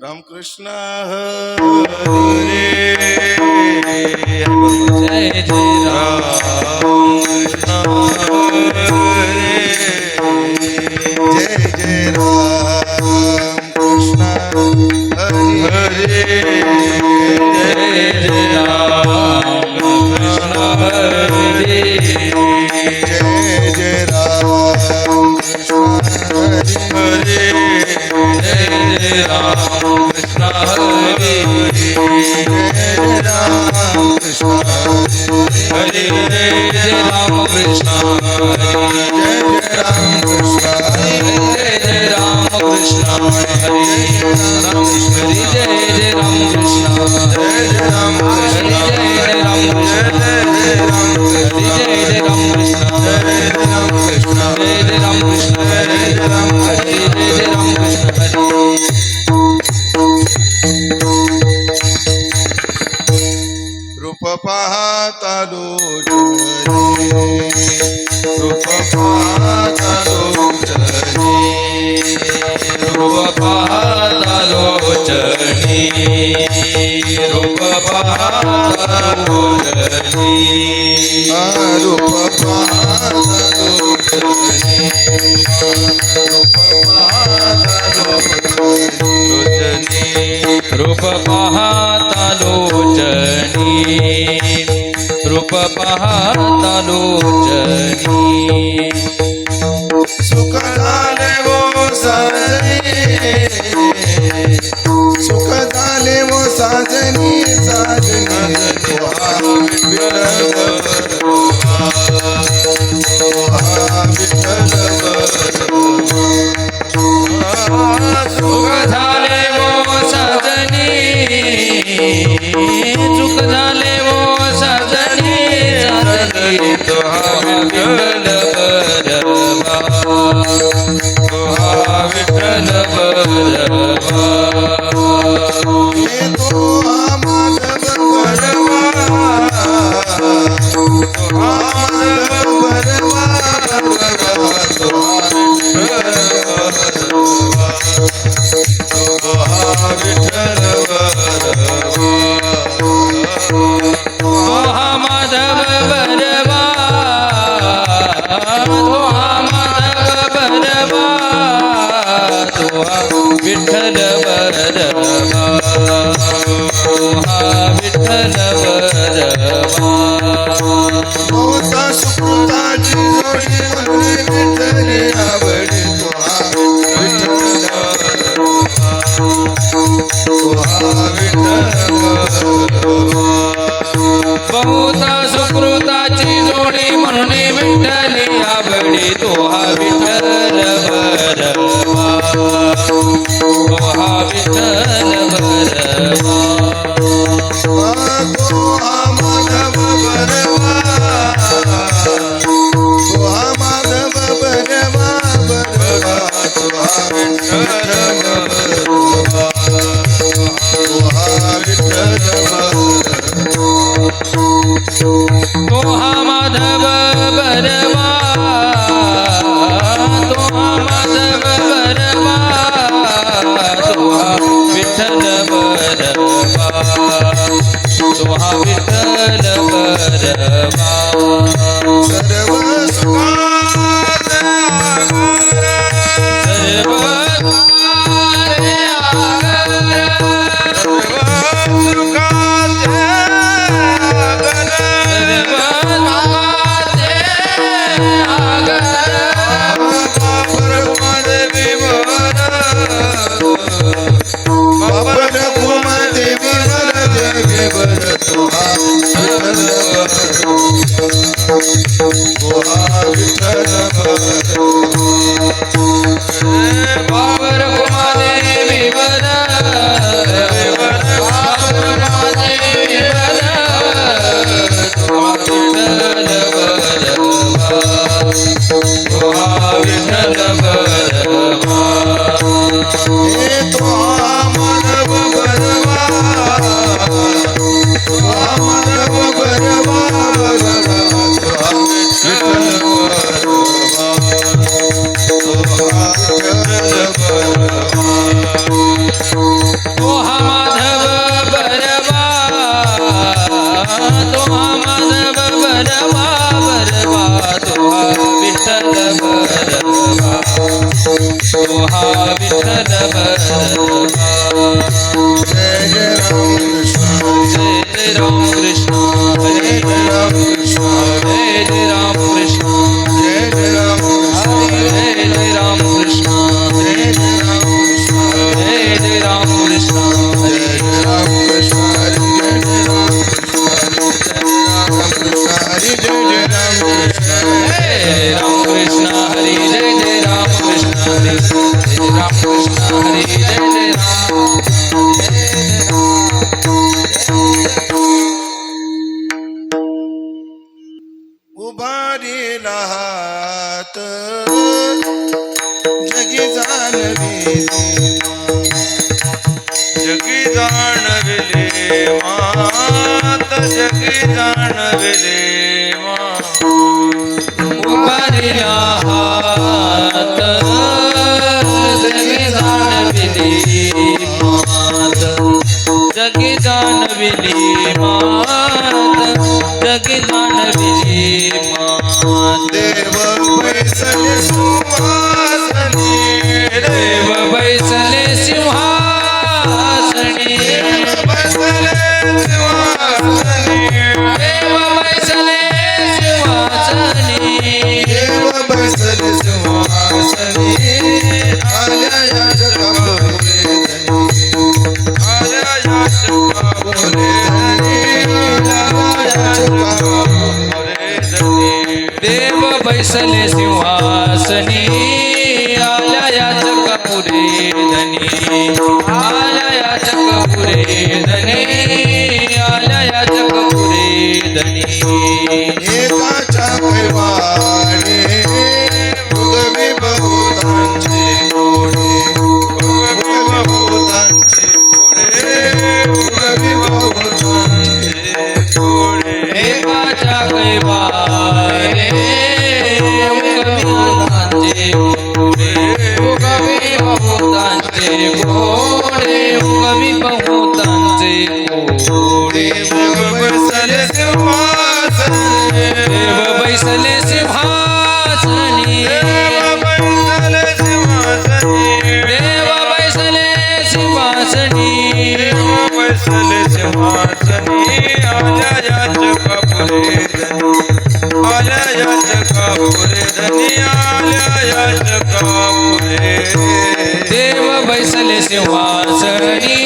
रामकृष्ण हरे जय जय रामकृष्ण हरे जय जय रामकृष्ण हरे जय जय रामकृष्ण हरे जय जय रामकृष्ण हरे जय जय रामकृष्ण हरे रामकृष्ण हरे जय रामकृष्ण हरे जय रामकृष्ण जय रामकृष्ण हरे जय जय रामकृष्ण जय रामकृष्ण हरे जय जय रामकृष्ण हरे जय जय रामकृष्ण जय रामकृष्ण जय जय रामकृष्ण हरे जय रामकृष्ण हरे जय जय रामकृष्ण हरे रूप पाहता लोचनी रूप पाहता लोचनी रूप पाहता लोचनी रूप पाहता लोचनी रूप पाहता लोचनी रूप पाहता लोचनी रूप पाहता लोचनी रूप पाहता लोचनी सुख झाले वो साजनी सुख झाले वो साजनी साजनी तुहा विठ्ठल सुख झाले वो सजनी सुख झाले वो सजनी सजनी तुहा विठ्ठल बरवा तुहा विठ्ठल बरवा तो माधव बरवा माधव बरवा विठ्ठल तुहा माधव बरवा तुहा माधव बरवा तुहा विठ्ठल बरवा तुहा विठ्ठल बरवा बहुता सुकृताची जोडी म्हणून विठ्ठली आवडी तुहा बहुता सुकृताची जोडी म्हणून विठ्ठली आवडी तुहा विठ्ठल बरवा तुहा विठ्ठल बरवा तुहा माधव बरवा तुहा माधव बरवा बरवा तुहा विठ्ठल बरवा तुहा विठ्ठल तुहा माधव बरवा तुहा माधव बरवा तुहा विठ्ठल बरवा तुहा विठ्ठल बरवा सर्व सुखात सर्व कार्य आगर सर्व सुखात सर्व कार्य आगर तुहा जाणविले मात जगी जाणविले उभारिला हात जगी जाणविली मात जगी जाणविली मात जगी जाणविली मात देव बैसले सुवासनी देव बैसले सिंहासनी बसले सुवासनी देव बैसले सिंहासनी देव बैसले सुवासनी आल्या या जगापुरे आल्या या जगापुरे देव बैसले सिंहासनी आल्या याच कपुरे धनी आल्या याच कपुरे धनी आल्या याच कपुरे धनी एकाच्या कैवाडे उगवी बहुतांचे गोडे उगवी बहुतांचे गोडे उगवी बहुतांचे गोडे एकाच्या कैवारे उगवी बहुतांचे घोडे उगवी बहुतांचे घोडे देव बसले सिंहासनी देव बैसले सिंहासनी देव बसले सिंहासनी देव बैसले सिंहासनी देव बसले सिंहासनी आल्या या जगापुरे धनी आल्या या जगापुरे धनी आल्या या जगापुरे देव बैसले सिंहासनी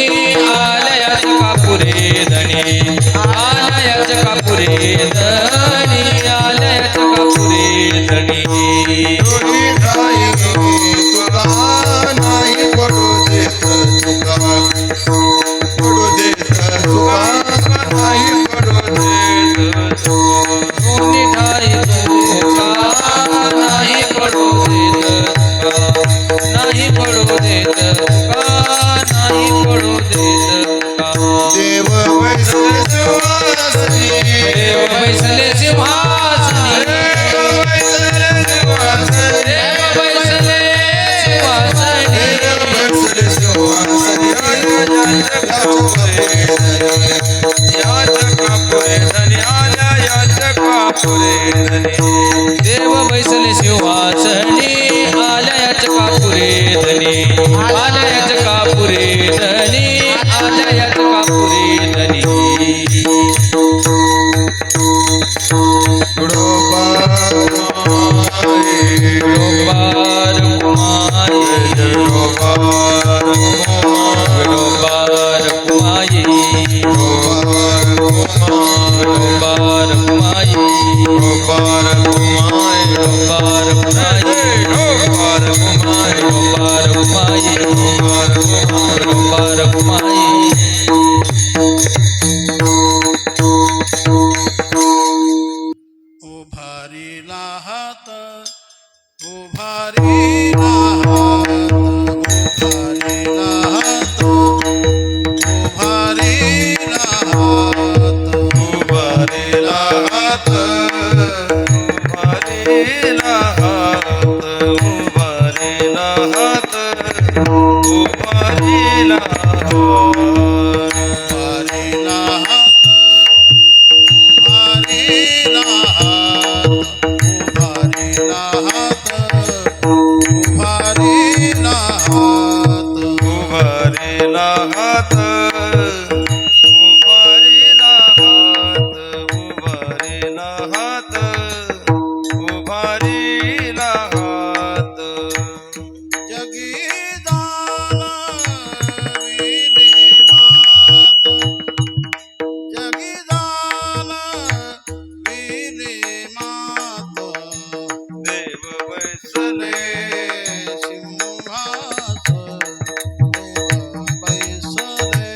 आलयाच कापुरे धनी आलयाच कापुरे धनी आलयाच कापुरे धनी दोन्ही ठाई तुका नाही पडू देत तुका पडू देत तुका नाही पडू देत तुका दोन्ही ठाई तुका नाही पडू देत तुका नाही पडू देत तुका नाही पडू देत तुका देव बैसले सिंहासनी देव बैसले सिंहासनी देव बैसले सिंहासनी देव बैसले सिंहासनी देव बैसले सिंहासनी या जगापुरे धनी आल्या या जगापुरे धनी देव बैसले सिंहासनी आलयाच कापुरे धनी आलयाच कापुरे धनी आलयाच कापुरे धनी विडोबार कुमाई विडोबार कुमाई विडोबार कुमाई विडोबार कुमाई विडोबार कुमाई उभारीला हात उभारीला हात उभारीला हात उभारीला हात उभारीला हात उभारीला हात उभारीला हात उभारीला हात उभारीला हात उभारीला हात उभारीला हात उभारीला हात उभारीला हात उभारीला हात जगी जाणविली मात जगी जाणविली मात देव बैसले सिंहासन देव बैसले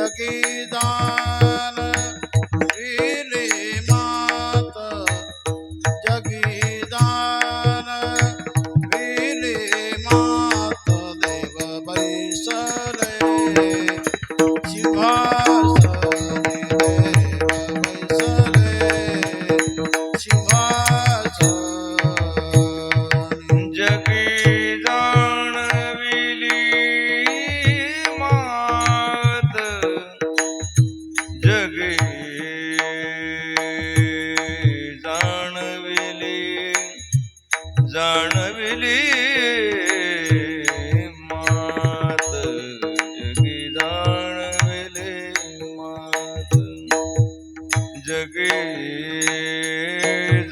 जगी दान विले मात जगी दान विले मात देव बैसले सिंहासनी देव बैसले सिंहासनी जगी जाणविली मात जगी जाणविली मात जगी जाणविली मात जगी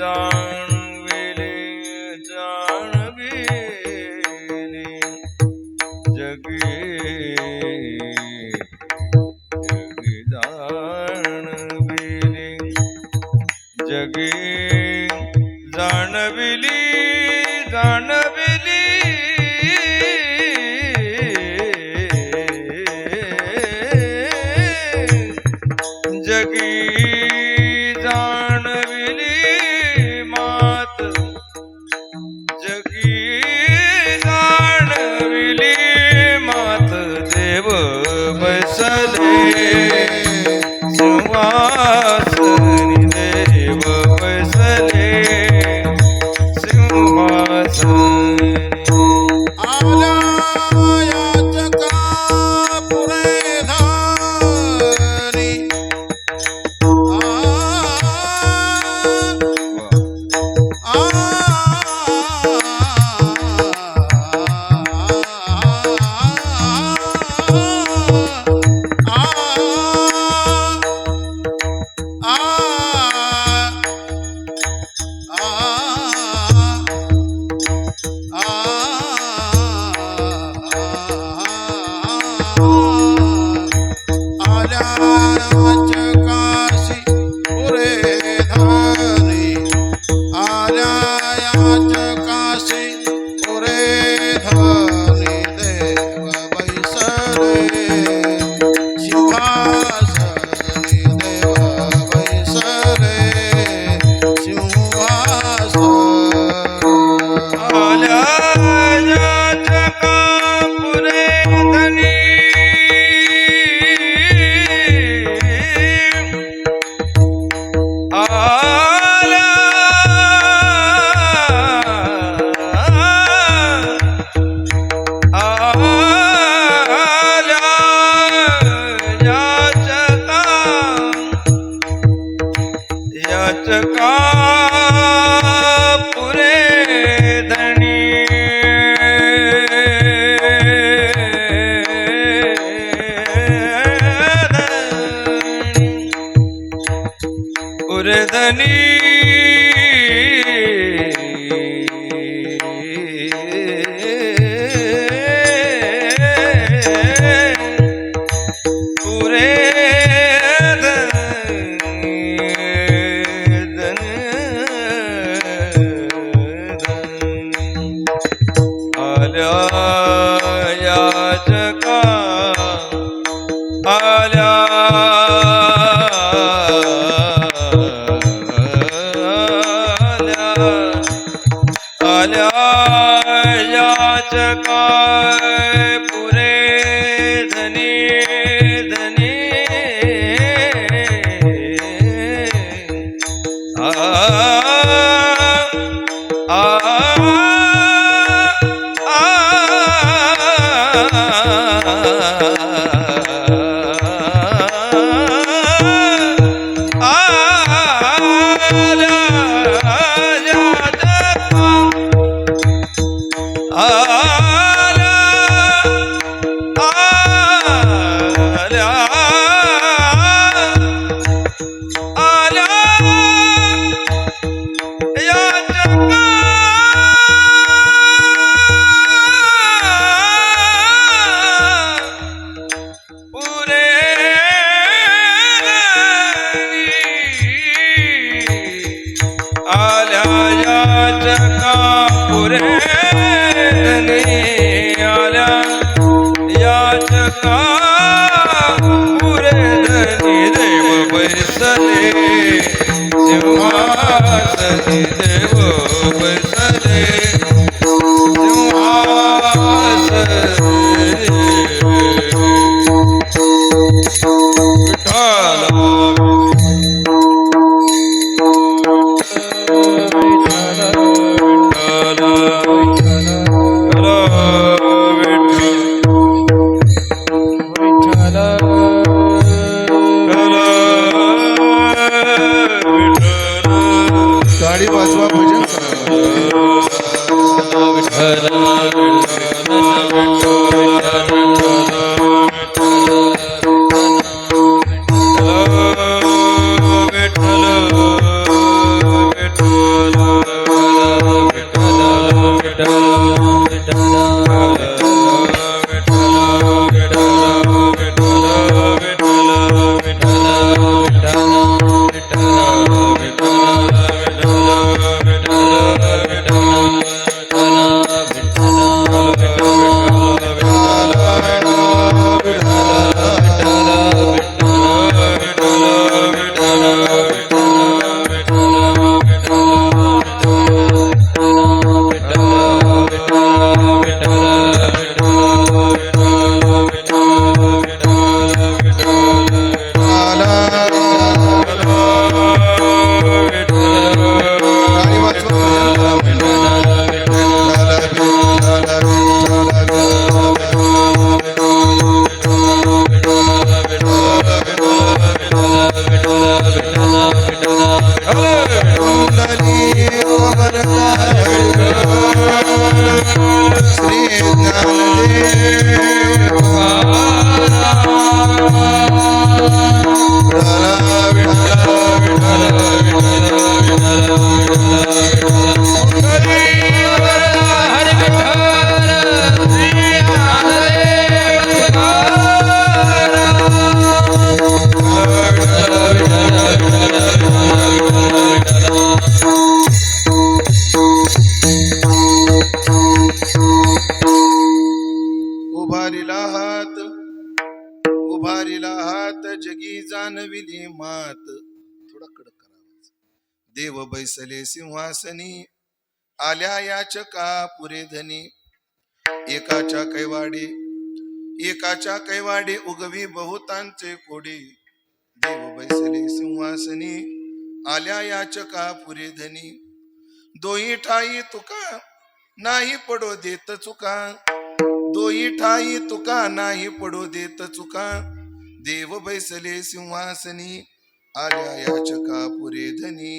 जाणविली जगी जगी जाणविली जगी जाणविली मात जगी जाणविली मात देव बैसले सिंहासनी देव बैसले सिंहासनी आला याचका पुरे धारी याचका पुरे धनी पुरे धनी याचका आल्या आल्या याचका पुरे धनी धनी याचका पुरे बैसले सिंहासनी देव बैसले गाडी वाजवा भजन उभारिला हात जगी जाणविली मात. थोडा कडक करा. देव बैसले सिंहासनी आल्या याचका पुरे धनी. एकाच्या कैवाडे उगवी बहुतांचे कोडे. देव बैसले सिंहासनी आल्या याचका पुरे धनी. दोही ठाई तुका नाही पडो देत चुका. दोही ठाई तुका नाही पडो देत चुका. देव बैसले सिंहासनी आल्या याचका पुरे धनी.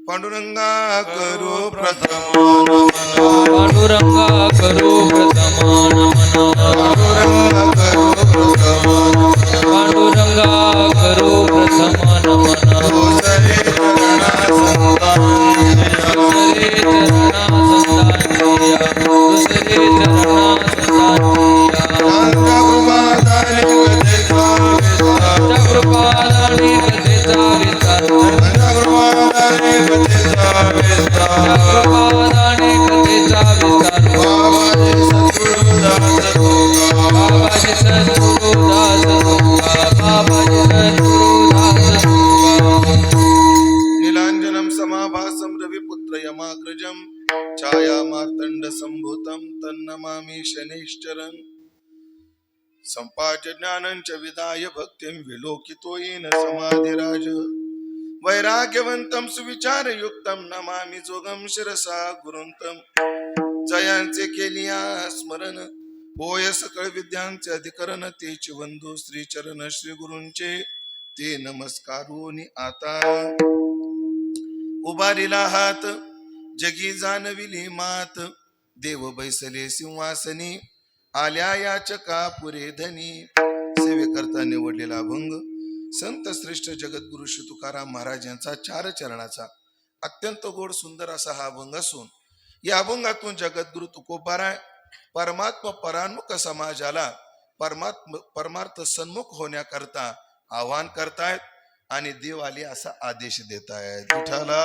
पांडुरंगा करो प्रथम नमन. पांडुरंगा करो प्रथम नमन. पांडुरंगा करो प्रथम नमन. पांडुरंगा करो प्रथम नमन. दुसरे चरणा संतान. दुसरे चरणा संतानिया. दुसरे चरणा संतानिया. कृपादानी कथेचा विस्तार. कृपादानी कथेचा विस्तार. बाबाजी सद्गुरुदास तुका. बाबाजी सद्गुरुदास तुका. नीलांजनं समाभासं रविपुत्र यमाग्रजं छाया मार्तंड संभूतं तन्नमामि शनैश्चरन्. संपाद्य ज्ञानंच विदाय भक्तिं विलोकितो येन समाधिराज. वैराग्यवंतं सुविचारयुक्तं नमामि जोगं शिरसा गुरुंतं. जयांचे केलिया स्मरण होय सकळ विद्यांचे अधिकरण. तेच वंदू श्री चरण श्री गुरूंचे ते नमस्कारोनी आता. उभारिला हात जगी जाणविली मात. देव बैसले सिंहासनी आल्या याचका पुरे धनी. सेवेकरता निवडलेला अभंग संत श्रेष्ठ जगद्गुरु श्री तुकाराम महाराज यांचा 4 चरणाचा अत्यंत गोड सुंदर असा हा अभंग असून या अभंगातून जगद्गुरु तुकोबाराय परमात्मा परान्मुख समाजाला परमार्थ सन्मुख होण्याकरता आवाहन करतायत आणि देव आले असा आदेश देत आहेत. विठ्ठला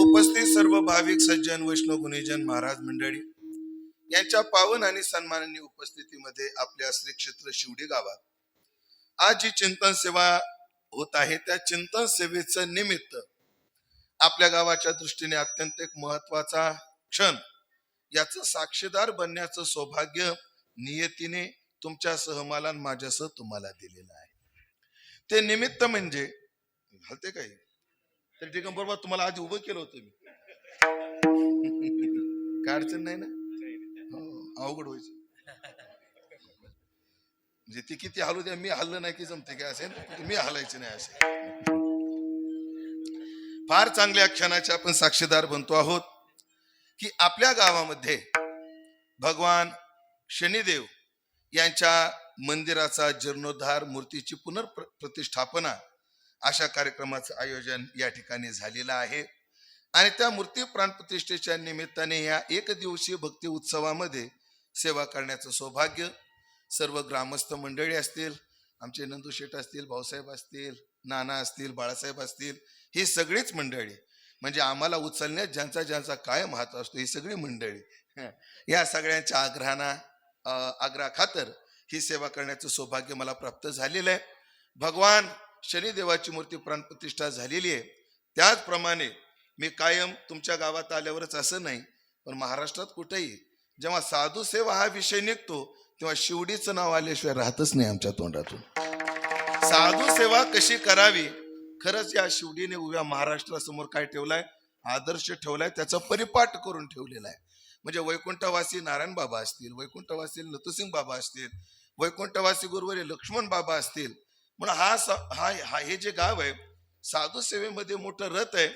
उपस्थित सर्व भाविक सज्जन वैष्णव गुणीजन महाराज मंडळी यांच्या पावन आणि सन्माननीय उपस्थितीमध्ये आपल्या श्री क्षेत्र शिवडी गावात आज जी चिंतन सेवा होत आहे त्या चिंतन सेवेचं निमित्त आपल्या गावाच्या दृष्टीने अत्यंत एक महत्वाचा क्षण, याचं साक्षीदार बनण्याचं सौभाग्य नियतीने तुमच्यासह मला आणि माझ्यासह तुम्हाला दिलेलं आहे. ते निमित्त म्हणजे घालते काही तर दिगंबरबा तुम्हाला आधी उभं केलं होतं मी. काय अडचण नाही ना? हो, अवघड व्हायचं म्हणजे ती किती हलू द्या, मी हल्लं नाही की जमते काय असेल, मी हलायचं नाही असे. फार चांगल्या क्षणाचे आपण साक्षीदार बनतो आहोत की आपल्या गावामध्ये भगवान शनिदेव यांच्या मंदिराचा जीर्णोद्धार, मूर्तीची पुनर्प्रतिष्ठापना अशा कार्यक्रमाचं आयोजन या ठिकाणी झालेलं आहे. आणि त्या मूर्ती प्राणप्रतिष्ठेच्या निमित्ताने या एक दिवसीय भक्ती उत्सवामध्ये सेवा करण्याचं सौभाग्य सर्व ग्रामस्थ मंडळी असतील, आमचे नंदू शेठ असतील, भाऊसाहेब असतील, नाना असतील, बाळासाहेब असतील, ही सगळीच मंडळी म्हणजे आम्हाला उचलण्यात ज्यांचा ज्यांचा कायम हात असतो ही सगळी मंडळी या सगळ्यांच्या आग्रहाखातर ही सेवा करण्याचं सौभाग्य मला प्राप्त झालेलं आहे. भगवान शनिदेवाची मूर्ती प्राणप्रतिष्ठा झालेली आहे. त्याचप्रमाणे मी कायम तुमच्या गावात आल्यावरच असं नाही पण महाराष्ट्रात कुठेही जेव्हा साधू सेवा हा विषय निघतो तेव्हा शिवडीचं नाव आल्याशिवाय राहतच नाही आमच्या तोंडातून. साधू सेवा कशी करावी खरंच या शिवडीने उभ्या महाराष्ट्रासमोर काय ठेवलाय, आदर्श ठेवलाय, त्याचा परिपाठ करून ठेवलेला आहे. म्हणजे वैकुंठवासी नारायण बाबा असतील, वैकुंठवासी नतुसिंग बाबा असतील, वैकुंठवासी गुरुवर्य लक्ष्मण बाबा असतील, म्हणून हा हे जे गाव आहे साधू सेवेमध्ये मोठं रथ आहे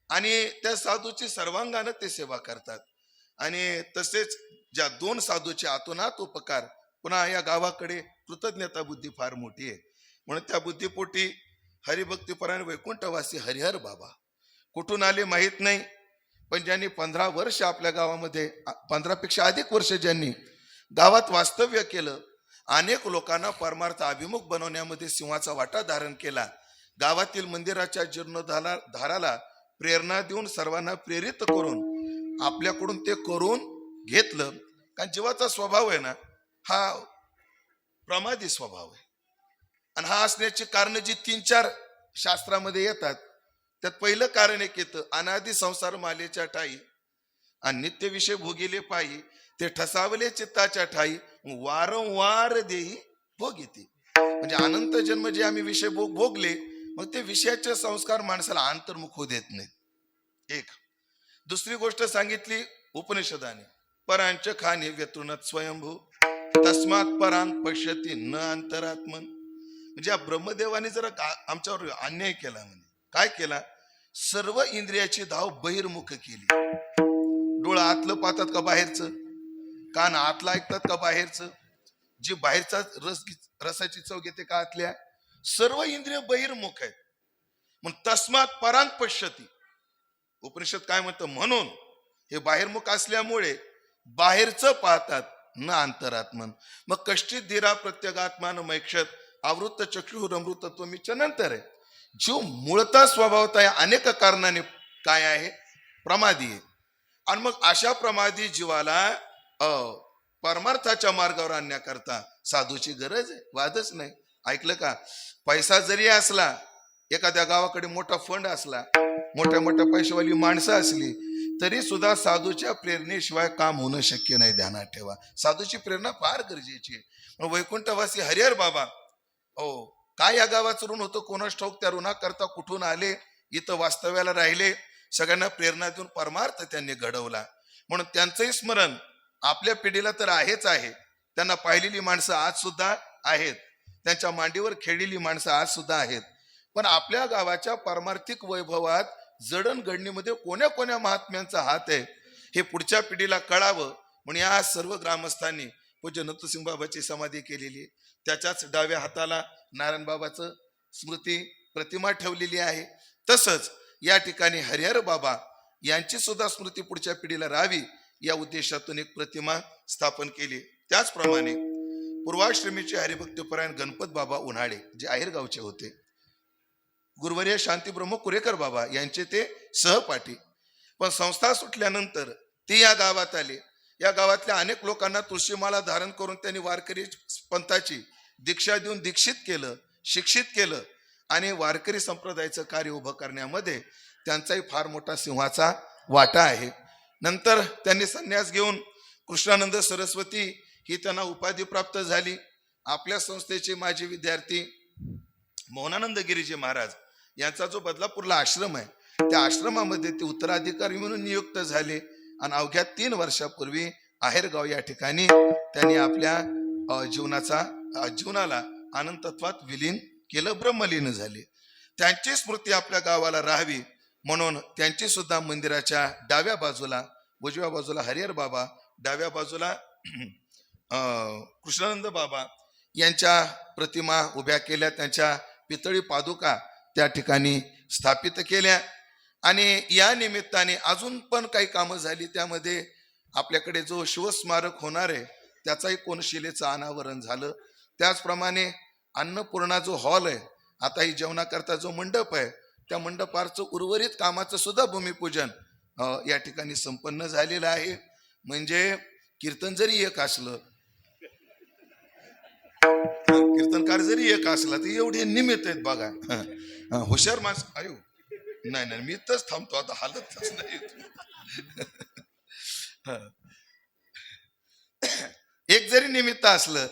आणि त्या साधूची सर्वांगानं ते सेवा करतात. आणि तसेच ज्या दोन साधूचे आतोनात उपकार, पुन्हा या गावाकडे कृतज्ञता बुद्धी फार मोठी आहे. म्हणून त्या बुद्धीपोटी हरिभक्तीपरायण वैकुंठवासी हरिहर बाबा कुठून आले माहीत नाही, पण ज्यांनी 15 वर्ष आपल्या गावामध्ये 15 पेक्षा अधिक वर्ष ज्यांनी गावात वास्तव्य केलं, अनेक लोकांना परमार्थ अभिमुख बनवण्यामध्ये सिंहाचा वाटा धारण केला, गावातील मंदिराच्या जीर्णोद्धाराला प्रेरणा देऊन सर्वांना प्रेरित करून आपल्याकडून ते करून घेतलं. कारण जीवाचा स्वभाव आहे ना हा प्रमादी स्वभाव आहे. आणि हा असण्याची कारण जी 3-4 शास्त्रामध्ये येतात त्यात पहिलं कारण एक येतं, अनादि संसार मालेच्या ठाई आणि नित्य विषय भोगिले पायी ते ठसावले चित्ताच्या ठाई वारंवार देई भोगिते. म्हणजे अनंत जन्म जे आम्ही विषय भोगले मग ते विषयाचे संस्कार माणसाला अंतर्मुख होऊ देत नाहीत. एक दुसरी गोष्ट सांगितली उपनिषदाने, परांच खाणे व्यतृणत स्वयंभू तस्मात परांग पश्यती न अंतरात्मन. म्हणजे या ब्रह्मदेवाने जरा आमच्यावर अन्याय केला. म्हणजे काय केला, सर्व इंद्रियाची धाव बहिर्मुख केली. डोळा आतलं पाहतात का बाहेरचं, कान आतला ऐकतात का बाहेरचं, जी बाहेरचा रसाची चव घेते का आतल्या, सर्व इंद्रिय बहिर्मुख आहेत. मग तस्मात परांग पश्यती उपनिषद काय म्हणतं, म्हणून हे बाहेरमुख असल्यामुळे बाहेरचं पाहतात न अंतरात्मन. मग कष्टित धीरा प्रत्यगात्मान मैक्षत आवृत्त चक्षुर अमृतत्व नंतर आहे. जीव मूळतः स्वभावता या अनेक कारणाने काय आहे, प्रमादी आहे. आणि मग अशा प्रमादी जीवाला परमार्थाच्या मार्गावर आणण्याकरता साधूची गरज आहे, वादच नाही. ऐकलं का, पैसा जरी असला, एखाद्या गावाकडे मोठा फंड असला, मोठ्या मोठ्या पैशावाली माणसं असली तरी सुद्धा साधूच्या प्रेरणेशिवाय काम होणं शक्य नाही. ध्यानात ठेवा, साधूची प्रेरणा फार गरजेची आहे. वैकुंठवासी हरिहर बाबा काय या गावाचं ऋण होतं कोणास ठाऊक, त्या ऋणाकरता कुठून आले, इथं वास्तव्याला राहिले, सगळ्यांना प्रेरणा देऊन परमार्थ त्यांनी घडवला. म्हणून त्यांचंही स्मरण आपल्या पिढीला तर आहेच आहे. त्यांना पाहिलेली माणसं आज सुद्धा आहेत, त्यांच्या मांडीवर खेळलेली माणसं आज सुद्धा आहेत. पण आपल्या गावाच्या पारमार्थिक वैभवात जडणघडणीमध्ये कोण्या कोण्या महात्म्यांचा हात आहे हे पुढच्या पिढीला कळावं म्हणून या सर्व ग्रामस्थांनी पूज्य नतुसिंग बाबाची समाधी केलेली. त्याच्याच डाव्या हाताला नारायण बाबाचं स्मृती प्रतिमा ठेवलेली आहे. तसंच या ठिकाणी हरिहर बाबा यांची सुद्धा स्मृती पुढच्या पिढीला राहावी या उद्देशातून एक प्रतिमा स्थापन केली. त्याचप्रमाणे पूर्वाश्रमीचे हरिभक्तपरायण गणपत बाबा उन्हाळे जे आहेरगावचे होते, गुरुवर्य शांतीब्रह्म कुरेकर बाबा यांचे ते सहपाठी, पण संस्था सुटल्यानंतर ते या गावात आले या गावातल्या अनेक लोकांना तुळशीमाला धारण करून त्यांनी वारकरी पंथाची दीक्षा देऊन दीक्षित केलं, शिक्षित केलं आणि वारकरी संप्रदायाचं कार्य उभं करण्यामध्ये त्यांचाही फार मोठा सिंहाचा वाटा आहे. नंतर त्यांनी संन्यास घेऊन कृष्णानंद सरस्वती ही त्यांना उपाधी प्राप्त झाली. आपल्या संस्थेचे माजी विद्यार्थी मोहनानंद गिरीजी महाराज यांचा जो बदलापूरला आश्रम आहे, त्या आश्रमामध्ये ते उत्तराधिकारी म्हणून नियुक्त झाले आणि अवघ्या 3 वर्षापूर्वी आहेरगाव या ठिकाणी त्यांनी आपल्या जीवनाला आनंद तत्वात विलीन केलं, ब्रह्मलीन झाले. त्यांची स्मृती आपल्या गावाला राहावी म्हणून त्यांची सुद्धा मंदिराच्या डाव्या बाजूला, उजव्या बाजूला हरिहर बाबा, डाव्या बाजूला कृष्णानंद बाबा यांच्या प्रतिमा उभ्या केल्या. त्यांच्या पितळी पादुका त्या ठिकाणी स्थापित केल्या आणि या निमित्ताने अजून पण काही कामं झाली. त्यामध्ये आपल्याकडे जो शिवस्मारक होणार आहे त्याचाही कोनशिलेचं अनावरण झालं. त्याचप्रमाणे अन्नपूर्णा जो हॉल आहे, आता ही जेवणाकरता जो मंडप आहे, त्या मंडपाचं उर्वरित कामाचं सुद्धा भूमिपूजन या ठिकाणी संपन्न झालेलं आहे. म्हणजे कीर्तन जरी एक असलं, कीर्तनकार जरी एक असला तर एवढे निमित्त आहेत बघा. हुशार माणस आयो नाही मी इथंच थांबतो आता, हालतच नाही. एक जरी निमित्त असलं,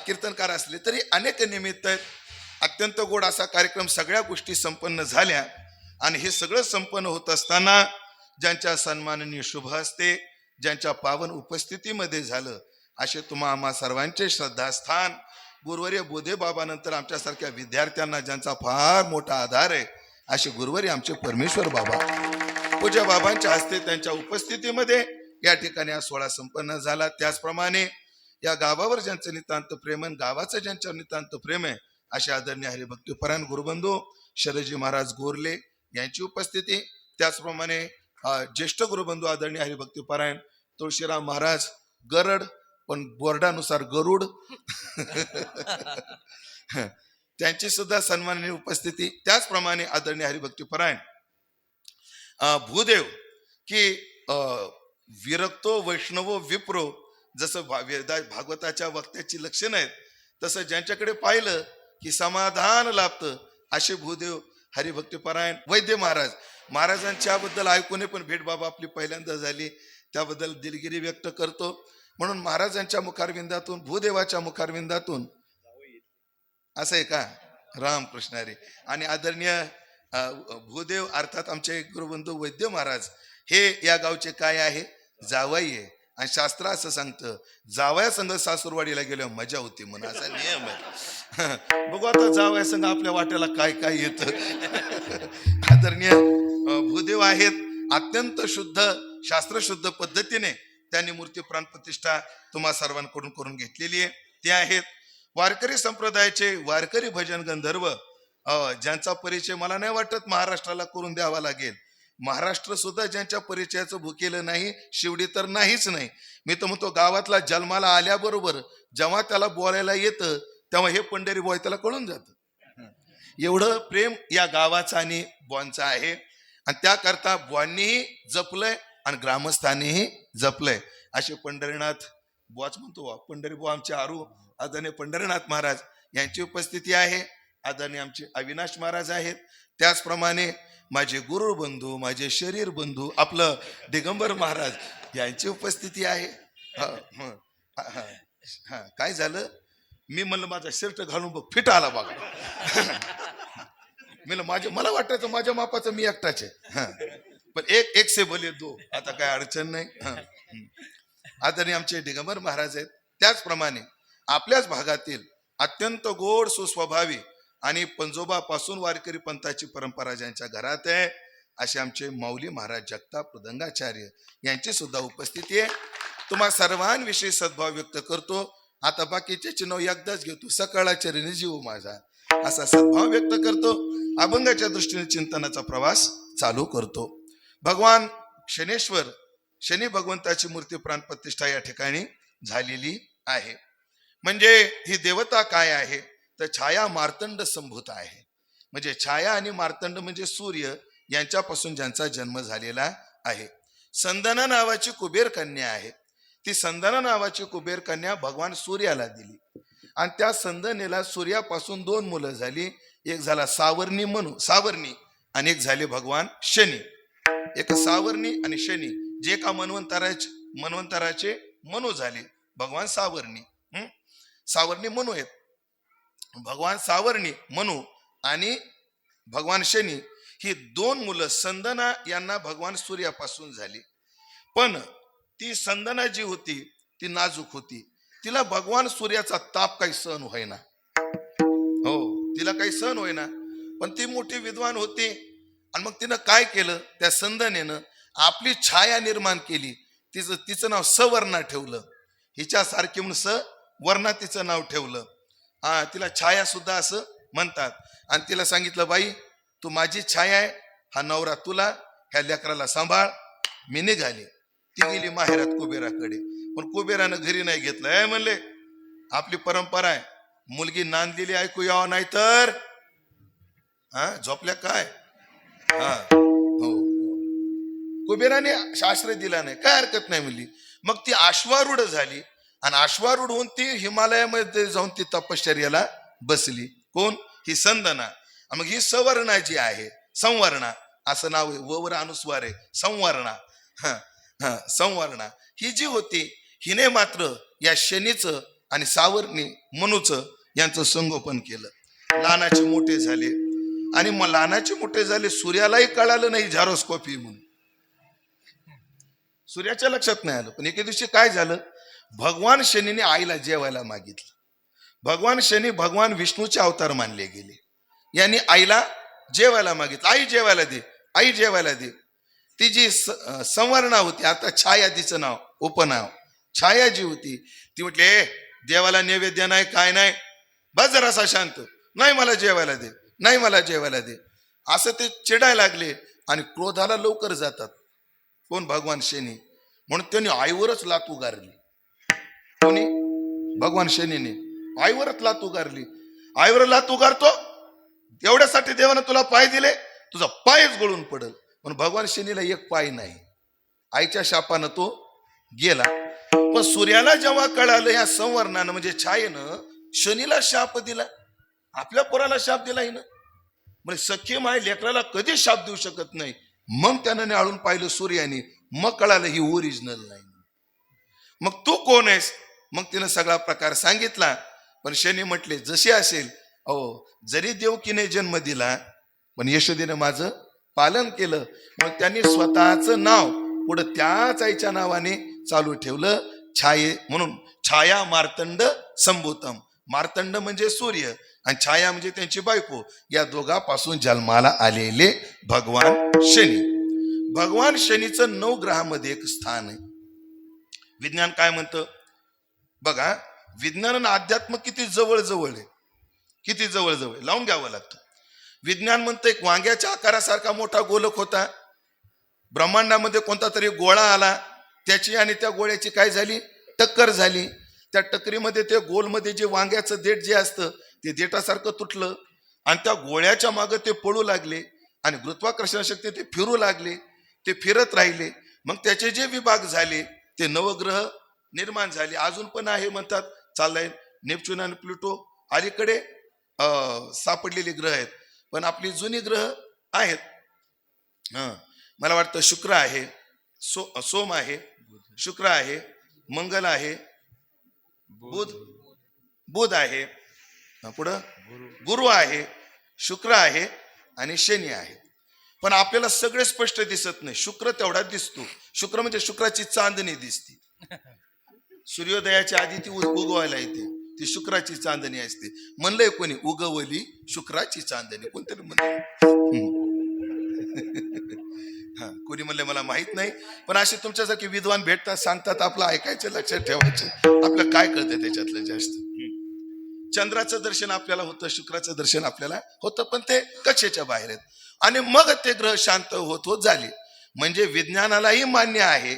कीर्तनकार असले तरी अनेक निमित्त आहेत. अत्यंत गोड असा कार्यक्रम, सगळ्या गोष्टी संपन्न झाल्या आणि हे सगळं संपन्न होत असताना ज्यांच्या सन्माननीय शुभ हस्ते, ज्यांच्या पावन उपस्थितीमध्ये झालं, असे तुम्हा आम्हा सर्वांचे श्रद्धास्थान गुरुवर्य बोधे बाबानंतर आमच्यासारख्या विद्यार्थ्यांना ज्यांचा फार मोठा आधार आहे, असे गुरुवर्य आमचे परमेश्वर बाबा, पूज्य बाबांच्या हस्ते त्यांच्या उपस्थितीमध्ये या ठिकाणी हा सोहळा संपन्न झाला. त्याचप्रमाणे या गावावर ज्यांचं नितांत प्रेम आहे, गावाचं ज्यांच्यावर नितांत प्रेम आहे, असे आदरणीय हरिभक्तीपरायण गुरुबंधू शरदजी महाराज गोरले यांची उपस्थिती. त्याचप्रमाणे ज्येष्ठ गुरुबंधू आदरणीय हरिभक्तीपरायण तुळशीराम महाराज गरड, पण बोर्डानुसार गरुड, त्यांची सुद्धा सन्माननीय उपस्थिती. त्याचप्रमाणे आदरणीय हरिभक्तीपरायण भूदेव की विरक्तो वैष्णवो विप्रो, जसं भागवताच्या वक्त्याची लक्षणं आहेत, तसं ज्यांच्याकडे पाहिलं की समाधान लाभतं, असे भूदेव हरिभक्तीपरायण वैद्य महाराज. महाराजांच्या बद्दल ऐकून पण भेट बाबा आपली पहिल्यांदा झाली, त्याबद्दल दिलगिरी व्यक्त करतो. म्हणून महाराजांच्या मुखारविंदातून, भूदेवाच्या मुखारविंदातून असं आहे का, रामकृष्ण हरी. आणि आदरणीय भूदेव अर्थात आमचे गुरुबंधू वैद्य महाराज हे या गावचे काय आहे, जावाई आहे. आणि शास्त्र असं सांगतं, जावया संघ सासूरवाडीला गेल्यावर मजा होती म्हणून, असा नियम आहे. बघू आता जावया संघ आपल्या वाट्याला काय काय येतं. आदरणीय भूदेव आहेत, अत्यंत शुद्ध शास्त्रशुद्ध पद्धतीने त्यांनी मूर्ती प्राण प्रतिष्ठा तुम्हा सर्वांकडून करून घेतलेली आहे. ते आहेत वारकरी संप्रदायाचे वारकरी भजन गंधर्व, ज्यांचा परिचय मला नाही वाटत महाराष्ट्राला करून द्यावा लागेल. महाराष्ट्र सुद्धा ज्यांच्या परिचयाचं भुकेलं नाही, शिवडी तर नाहीच नाही. मी तर म्हणतो गावातला जन्माला आल्याबरोबर जेव्हा त्याला बोलायला येतं तेव्हा हे पंढरी बॉय त्याला कळून जातं. एवढं प्रेम या गावाचं आणि बॉनचं आहे. आणि त्याकरता बॉनीही जपलंय आणि ग्रामस्थांनीही जपलंय. असे पंढरीनाथ बुवाच म्हणतो, पंढरी बुवा आमचे आरू आदरणीय पंढरीनाथ महाराज यांची उपस्थिती आहे. आदरणीय आमचे अविनाश महाराज आहेत. त्याचप्रमाणे माझे गुरु बंधू, माझे शरीर बंधू आपलं दिगंबर महाराज यांची उपस्थिती आहे. काय झालं, मी म्हणलं माझा शर्ट घालून बघ, फिट आला बघा. मला वाटायचं माझ्या मापाचं मी एकटाच आहे, पण एक से बोले दो, आता काय अडचण नाही. आदरणीय आमचे दिगंबर महाराज आहेत. त्याचप्रमाणे आपल्याच भागातील अत्यंत गोड सुस्वभावी आणि पंजोबापासून वारकरी पंथाची परंपरा ज्यांच्या घरात आहे, असे आमचे माऊली महाराज जगताप मृदंगाचार्य यांची सुद्धा उपस्थिती आहे. तुम्हा सर्वांविषयी सद्भाव व्यक्त करतो. आता बाकीचे चिन्ह एकदाच घेतो, सकाळच्या चरणी जीव माझा, असा सद्भाव व्यक्त करतो. अभंगाच्या दृष्टीने चिंतनाचा प्रवास चालू करतो. भगवान शनेश्वर, शनी भगवंताची मूर्ती प्राण प्रतिष्ठा या ठिकाणी झालेली आहे. म्हणजे ही देवता काय आहे तर छाया मार्तंड संभूत आहे. म्हणजे छाया आणि मार्तंड म्हणजे सूर्य यांच्यापासून ज्यांचा जन्म झालेला आहे. संदना नावाची कुबेर कन्या आहे. ती संदना नावाची कुबेर कन्या भगवान सूर्याला दिली आणि त्या संदनेला सूर्यापासून 2 मुलं झाली. एक झाला सावर्णी आणि एक झाले भगवान शनी. एक सावर्णी आणि शनी जे का मन्वंतराचे मनु झाले भगवान सावर्णी मनु आहेत. भगवान सावर्णी मनु आणि भगवान शनी ही 2 मुलं संदना यांना भगवान सूर्यापासून झाली. पण ती संदना जी होती ती नाजूक होती. तिला भगवान सूर्याचा ताप काही सहन होईना. हो, तिला काही सहन होईना. पण ती मोठी विद्वान होती आणि मग तिनं काय केलं, त्या संदनेनं आपली छाया निर्माण केली. तिचं नाव सवर्णा ठेवलं. हिच्यासारखी म्हणून सवर्णा तिचं नाव ठेवलं. तिला छाया सुद्धा असं म्हणतात. आणि तिला सांगितलं, बाई तू माझी छाया आहे, हा नवरा तुला, ह्या लेकराला सांभाळ. मी निघाली. ती गेली माहेरात कुबेराकडे. पण कुबेरानं घरी नाही घेतलं. म्हणले आपली परंपरा आहे, मुलगी नांदलेली ऐकू यावं नाही तर झोपल्या काय. हो, कुबेराने शास्त्र दिला नाही, काय हरकत नाही म्हणली. मग ती अश्वारूढ झाली आणि अश्वारूढ होऊन ती हिमालयामध्ये जाऊन ती तपश्चर्याला बसली. कोण? ही संदना. मग ही सवर्णा जी आहे, संवर्णा असं नाव आहे, वर अनुस्वार आहे, संवर्णा. संवर्णा ही जी होती हिने मात्र या शनीचं आणि सावर्णी मनुचं यांचं संगोपन केलं. लहानाचे मोठे झाले आणि मग लहानाचे मोठे झाले. सूर्यालाही कळालं नाही झॅरोस्कोपी म्हणून, सूर्याच्या लक्षात नाही आलं. पण एके दिवशी काय झालं, भगवान शनीने आईला जेवायला मागितलं. भगवान शनी भगवान विष्णूचे अवतार मानले गेले. यांनी आईला जेवायला मागितलं. आई जेवायला दे, आई जेवायला दे. ती जी संवर्णा होती, आता छाया तिचं नाव, उपनाव छाया जी होती, ती म्हटली देवाला नैवेद्य नाही, काय नाही, बस जरासा शांत, नाही मला जेवायला दे, नाही मला जेवायला दे. असं ते चिडायला लागले आणि क्रोधाला लवकर जातात. कोण? भगवान शनी. म्हणून त्यांनी आईवरच लात उगारली. कोणी? भगवान शनीने आईवरच लात उगारली. आईवर लात उगारतो एवढ्यासाठी देवानं तुला पाय दिले, तुझा पायच गळून पडल. पण भगवान शनीला एक पाय नाही. आईच्या शापानं तो गेला. पण सूर्याला जेव्हा कळालं या संवर्णानं म्हणजे छायेनं शनीला शाप दिला, आपल्या पोराला शाप दिला हिनं. म्हणजे सख्य माय लेकराला कधी शाप देऊ शकत नाही. मग त्यानं आळून पाहिलं सूर्याने, मग कळालं ही ओरिजिनल नाही. मग तू कोण आहेस? मग तिनं सगळा प्रकार सांगितला. पण शनी म्हटले जसे असेल. जरी देवकीने जन्म दिला पण यशोदेने माझं पालन केलं. मग त्यांनी स्वतःचं नाव पुढे त्याच आईच्या नावाने चालू ठेवलं, छाये म्हणून. छाया मार्तंड संभूतम. मार्तंड म्हणजे सूर्य आणि छाया म्हणजे त्यांची बायको. या दोघांपासून जन्माला आलेले भगवान शनी. भगवान शनीचं 9 ग्रहामध्ये एक स्थान आहे. विज्ञान काय म्हणतं बघा. विज्ञान आणि अध्यात्म किती जवळ जवळ आहे, किती जवळ जवळ लावून घ्यावं लागतं. विज्ञान म्हणतं एक वांग्याच्या आकारासारखा मोठा गोलक होता. ब्रह्मांडामध्ये कोणता तरी गोळा आला, त्याची आणि त्या गोळ्याची काय झाली, टक्कर झाली. त्या टक्करीमध्ये ते गोलमध्ये जे वांग्याचं देठ जे असतं ते देठासारखं तुटलं आणि त्या गोळ्याच्या मागे ते पळू लागले आणि गुरुत्वाकर्षण शक्ती ते फिरू लागले. ते फिरत राहिले. मग त्याचे जे विभाग झाले ते नवग्रह निर्माण झाले. अजून पण आहे म्हणतात, चाललाय. नेपच्यून आणि प्लुटो अलीकडे सापडलेले ग्रह आहेत. पण आपली जुनी ग्रह आहेत. मला वाटतं शुक्र आहे, सोम आहे, शुक्र आहे, मंगल आहे, बुध आहे, पुढं गुरु आहे, शुक्र आहे आणि शनी आहे. पण आपल्याला सगळे स्पष्ट दिसत नाही. शुक्र तेवढा दिसतो. शुक्र म्हणजे शुक्राची चांदणी दिसते. सूर्योदयाच्या आधी ती उगवायला येते, ती शुक्राची चांदणी असते. म्हणलंय कोणी, उगवली शुक्राची चांदणी, कोणतरी म्हणलं. कोणी म्हणले मला माहित नाही. पण असे तुमच्यासारखे विद्वान भेटतात, सांगतात, आपलं ऐकायचं, लक्षात ठेवायचं. आपलं काय कळतं त्याच्यातलं जास्त. चंद्राचं दर्शन आपल्याला होतं, शुक्राचं दर्शन आपल्याला होतं, पण ते कक्षेच्या बाहेर आहेत. आणि मग ते ग्रह शांत होत होत झाले. म्हणजे विज्ञानालाही मान्य आहे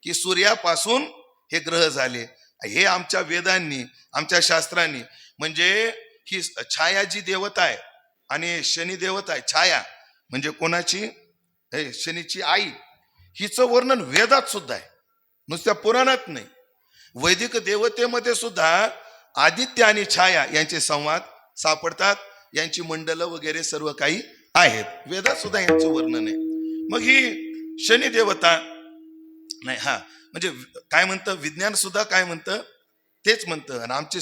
की सूर्यापासून हे ग्रह झाले. हे आमच्या वेदांनी, आमच्या शास्त्रांनी. म्हणजे ही छाया जी देवता आहे आणि शनी देवता आहे. छाया म्हणजे कोणाची, शनीची आई. हिचं वर्णन वेदात सुद्धा आहे, नुसत्या पुराणात नाही. वैदिक देवतेमध्ये सुद्धा आदित्य आणि छाया यांचे संवाद सापडतात, यांची मंडल वगैरे सर्व काही आहेत, वेदात सुद्धा यांचं वर्णन आहे. मग ही शनी देवता नाही, हा म्हणजे काय म्हणतं विज्ञान सुद्धा काय म्हणतं तेच म्हणतं, आणि आमचे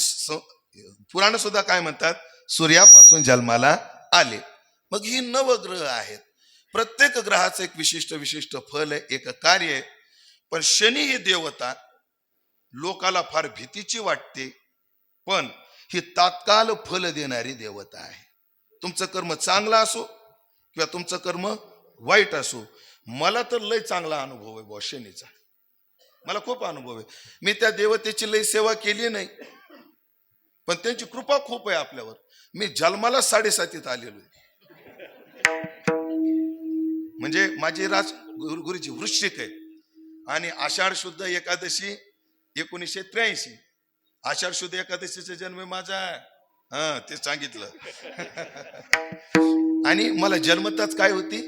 पुराण सुद्धा काय म्हणतात, सूर्यापासून जन्माला आले. मग ही नवग्रह आहेत, प्रत्येक ग्रहाचं एक विशिष्ट फल आहे, एक कार्य आहे. पण शनी ही देवता लोकाला फार भीतीची वाटते, पण ही तात्काळ फल देणारी देवता आहे. तुमचं कर्म चांगलं असो किंवा तुमचं कर्म वाईट असो, मला तर लय चांगला अनुभव आहे बुवा शनीचा, मला खूप अनुभव आहे. मी त्या देवतेची लय सेवा केली नाही, पण त्यांची कृपा खूप आहे आपल्यावर. मी जन्माला 7.5 आलेलो आहे. म्हणजे माझी गुरुची वृश्चिक आहे, आणि आषाढ शुद्ध एकादशी 1983, आषाढ शुद्ध एकादशीचा जन्म माझा, हा ते सांगितलं. आणि मला जन्मताच काय होती,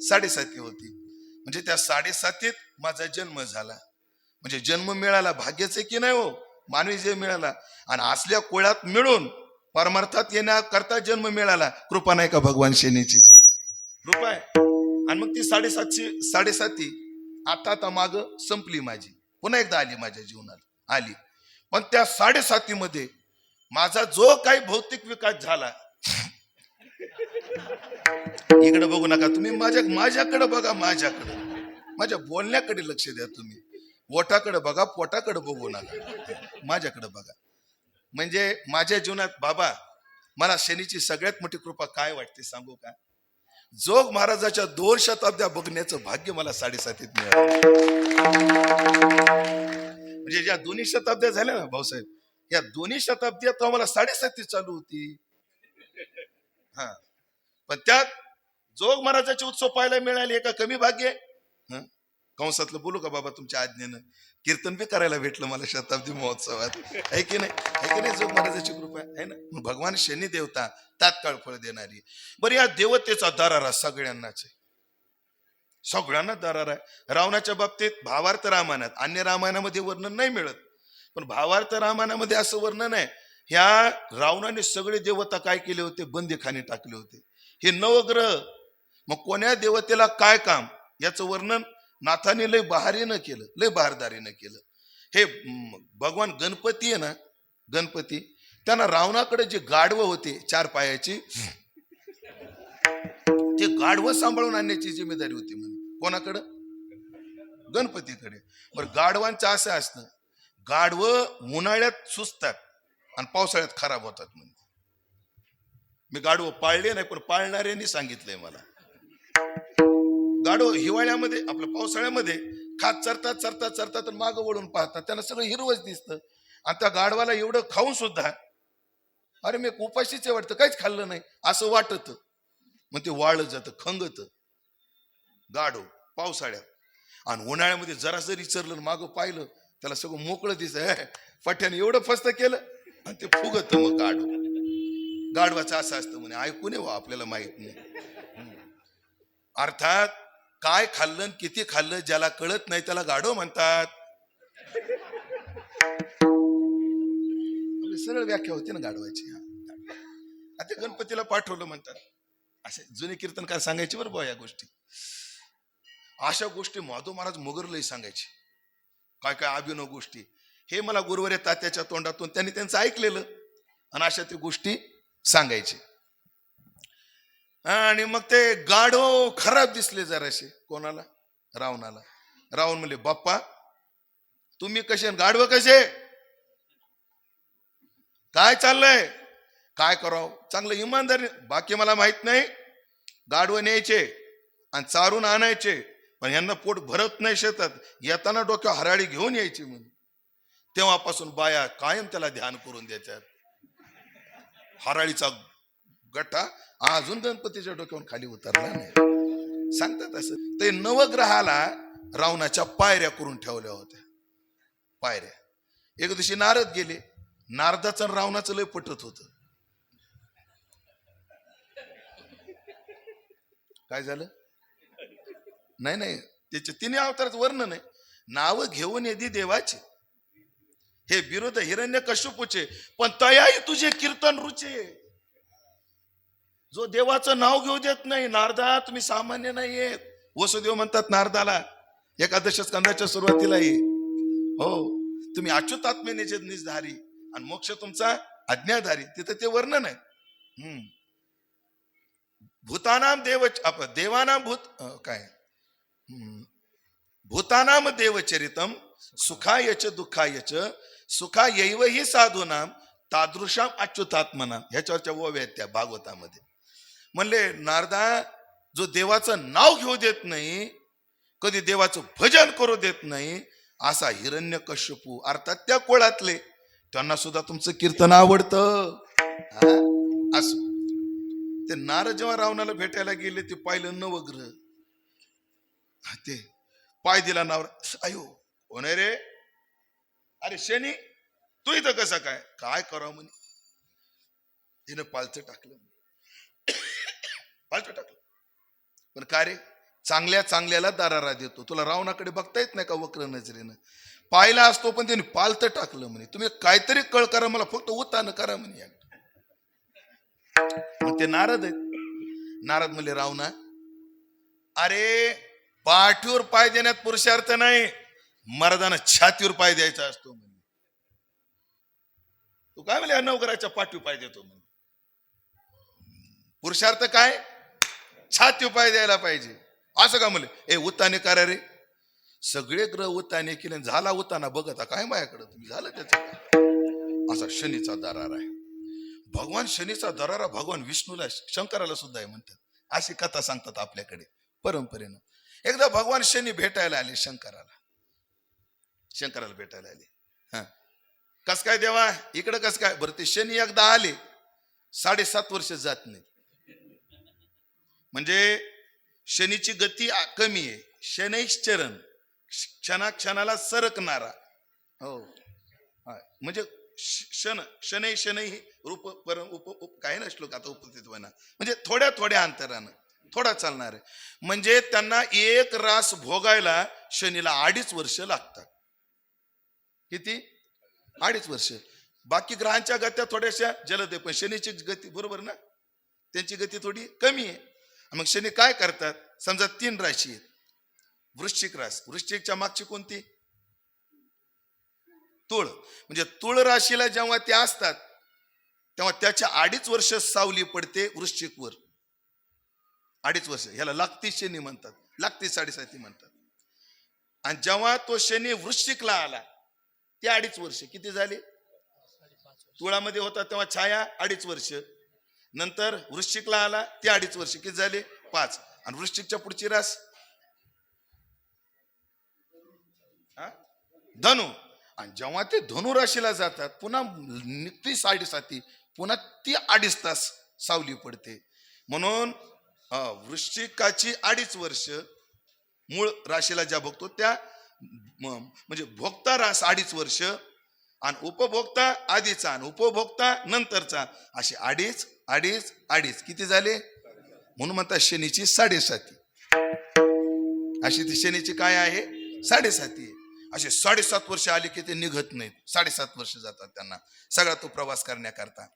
7.5 होती. म्हणजे त्या 7.5 माझा जन्म झाला. म्हणजे जन्म मिळाला, भाग्याच आहे की नाही हो, मानवी जीव मिळाला. आणि असल्या कोळ्यात मिळून परमार्थात येण्याकरता जन्म मिळाला. कृपा नाही का भगवान शनीची, कृपा आहे. आणि मग ती 7.5 आता माग संपली माझी, पुन्हा एकदा आली माझ्या जीवनाला आली. पण त्या 7.5 मध्ये माझा जो काही भौतिक विकास झाला, इकडे बघू नका तुम्ही, माझ्याकडे बघा, माझ्या बोलण्याकडे लक्ष द्या तुम्ही, ओठाकडे बघा, पोटाकडे बघू नका, माझ्याकडे बघा. म्हणजे माझ्या जीवनात बाबा मला शनीची सगळ्यात मोठी कृपा काय वाटते सांगू का, जोग महाराजाच्या 2 शताब्द्या बघण्याचं भाग्य मला 7.5 मिळालं. म्हणजे ज्या 2 शताब्द्या झाल्या ना भाऊसाहेब, या 2 शताब्द्यात मला 7.5 चालू होती. हा, पण त्यात जोग महाराजाचे उत्सव पाहायला मिळाले, का कमी भाग्य आहे? कंसातलं बोलू का बाबा तुमच्या आज्ञेनं, कीर्तन बी करायला भेटलं मला शताब्दी महोत्सवात, आहे की नाही जोग महाराजाची कृपा आहे ना. भगवान शनी देवता तात्काळ फळ देणारी. बरं, या देवतेचा दरारा सगळ्यांनाच आहे, सगळ्यांना दरारा आहे. रावणाच्या बाबतीत भावार्थ रामायणात, अन्य रामायणामध्ये वर्णन नाही मिळत, पण भावार्थ रामायणामध्ये असं वर्णन आहे, ह्या रावणाने सगळे देवता काय केले होते, बंदीखाने टाकले होते. हे नवग्रह, मग कोण्या देवतेला काय काम, याचं वर्णन नाथाने लय बहारीनं केलं, लय बहारदारीनं केलं. हे भगवान गणपती आहे ना, गणपती, त्यांना रावणाकडे जे गाढवं होते 4 पायाची, ते गाढवं सांभाळून आणण्याची जिम्मेदारी होती म्हणे. कोणाकडं? गणपतीकडे. बरं, गाढवांचं असं असतं, गाढवं उन्हाळ्यात सुचतात आणि पावसाळ्यात खराब होतात म्हणे. मी गाढवं पाळले नाही, पण पाळणाऱ्यांनी सांगितलंय मला. गाढव हिवाळ्यामध्ये, आपल्या पावसाळ्यामध्ये खात चरतात आणि मागं वळून पाहतात, त्यांना सगळं हिरवच दिसतं. आणि त्या गाढवाला एवढं खाऊन सुद्धा, अरे मी उपाशीच वाटतं, काहीच खाल्लं नाही असं वाटत, मग ते वाळलं जातं, खंगत गाढव पावसाळ्यात. आणि उन्हाळ्यामध्ये जरा जरी चरलं मागं पाहिलं, त्याला सगळं मोकळं दिसत, पठ्याने एवढं फस्त केलं आणि ते फुगत. मग गाढवाचं असं असतं म्हणे, ऐकून येऊ आपल्याला माहित नाही. अर्थात काय खाल्लं किती खाल्लं ज्याला कळत नाही त्याला गाढव म्हणतात. सरळ व्याख्या होती ना गाढवाची. आता गणपतीला पाठवलं म्हणतात, असे जुने कीर्तनकार सांगायचे बरं बा या गोष्टी. अशा गोष्टी माधव महाराज मोगरलाही सांगायचे, काय काय अभिनव गोष्टी. हे मला गुरुवारी तात्याच्या तोंडातून त्यांनी त्यांचं ऐकलेलं, आणि अशा ते गोष्टी सांगायचे. आणि मग ते गाढव खराब दिसले जराशे. कोणाला? रावणाला. रावण म्हणले, बाप्पा तुम्ही कसे, गाढव कसे, काय चाललंय, काय करावं, चांगलं इमानदारी, बाकी मला माहित नाही. गाढव न्यायचे आणि चारून आणायचे, पण यांना पोट भरत नाही शेतात, येताना डोक्यावर हराळी घेऊन यायची म्हणून. तेव्हापासून बाया कायम त्याला ध्यान करून द्यायच्यात. हराळीचा गठा अजून गणपतीच्या डोक्यावरून खाली उतरला नाही, सांगतात असं. ते नवग्रहाला रावणाच्या पायऱ्या करून ठेवल्या होत्या, पायऱ्या. एक दिवशी नारद गेले, नारदाचं आणि रावणाचं लय पटत होतं. काय झालं? नाही त्याचे 3 अवताराचं वर्णन आहे. नाव घेऊन येदी देवाची, हे विरोध हिरण्यकश्यपूचे, पण तयाही तुझे कीर्तन रुचे. जो देवाचं नाव घेऊ देत नाही. नारदा तुम्ही सामान्य नाहीये. वसुदेव म्हणतात नारदाला एकादश स्कंदाच्या सुरुवातीलाही, हो तुम्ही अच्युतात्मेने जे निजधारी आणि मोक्ष तुमचा आज्ञाधारी, तिथं ते वर्णन आहे. भूतानाम देवानाम काय भूतानाम देवचरितम सुखायच दुःखायच सुखायैव ही साधूनाम तादृशाम अच्युतात्मनाम. ह्याच्यावरच्या ओव्या आहेत त्या भागवतामध्ये. म्हणले नारदा, जो देवाचं नाव घेऊ देत नाही, कधी देवाचं भजन करू देत नाही, असा हिरण्यकश्यपू अर्थात त्या कुळातले, त्यांना सुद्धा तुमचं कीर्तन आवडतं. असं ते नारद जेव्हा रावणाला भेटायला गेले, ते पाहिलं नवग्रह. ते पाय दिला नावर, अयो कोण रे? अरे शनी, तू इथं कसा काय करावं म्हणे. तिनं पालथं टाकलं. पालथं टाकलं. पण का रे? चांगल्या चांगल्याला दारारा देतो. तुला रावणाकडे बघता येत नाही का वक्र नजरेनं? पाहिला असतो, पण त्याने पालथं टाकलं म्हणे. तुम्ही काहीतरी कळ करा, मला फक्त उत्तानं करा म्हणे. मग ते नारद आहेत. नारद म्हणले रावणा, अरे पाठीवर पाय देण्यात पुरुषार्थ नाही, मर्दानं छातीवर पाय द्यायचा असतो म्हणे. तू काय म्हणले नवकराच्या पाठीवर पाय देतो म्हणे? पुरुषार्थ काय? छातीवर पाय द्यायला पाहिजे. असं का म्हणले? ए उत्ताने करा रे. सगळे ग्रह उत्ताने केले, झाला उत्ताना बघता काय माझ्याकडं तुम्ही, झालं त्याचं. असा शनीचा दरारा आहे. भगवान शनीचा दरारा भगवान विष्णूला शंकराला सुद्धा आहे म्हणतात. अशी कथा सांगतात आपल्याकडे परंपरेनं. एकदा भगवान शनी भेटायला आले शंकराला भेटायला आले. हा, कस काय देवा इकडं कस काय? बरं ते शनी एकदा आले, 7.5 वर्ष जात नाही. म्हणजे शनीची गती कमी आहे. शनैश्चरण, क्षणाक्षणाला सरकणारा. हो, म्हणजे शनै शनै रूप परम उप काय ना श्लोक आता उपस्थित होणार, म्हणजे थोड्या थोड्या अंतरानं थोडा चालणार आहे. म्हणजे त्यांना एक रास भोगायला शनीला 2.5 वर्ष लागतात. किती? 2.5 वर्ष. बाकी ग्रहांच्या गत्या थोड्याशा जलद आहे, पण शनीची गती बरोबर ना, त्यांची गती थोडी कमी आहे. मग शनी काय करतात? समजा 3 राशी आहेत. वृश्चिक रास, वृश्चिकच्या मागची कोणती? तुळ. म्हणजे तुळ राशीला जेव्हा ते असतात, तेव्हा त्याच्या 2.5 वर्ष सावली पडते वृश्चिकवर. 2.5 वर्ष ह्याला लागती शनी म्हणतात, लागती 7.5 म्हणतात. आणि जेव्हा तो शनी वृश्चिकला आला, ते 2.5 वर्ष किती झाले? तुळामध्ये होता तेव्हा छाया 2.5 वर्ष, नंतर वृश्चिकला आला ते 2.5 वर्ष किती झाले? 5. आणि वृश्चिकच्या पुढची रास धनु. आणि जेव्हा ते धनु राशीला जातात, पुन्हा निघती 7.5, पुन्हा ती 2.5 तास सावली पडते. म्हणून वृश्चिकाची 2.5 वर्ष मूळ राशीला ज्या भोगतो त्या, म्हणजे भोगता रास 2.5 वर्ष, आणि उपभोक्ता आधीचा आणि उपभोक्ता नंतरचा, असे 2.5 किती झाले? म्हणून म्हणतात शनीची 7.5. अशी ती शनीची काय आहे? 7.5. असे 7.5 वर्ष आले की ते निघत नाहीत. 7.5 वर्ष जातात त्यांना सगळा तो प्रवास करण्याकरता.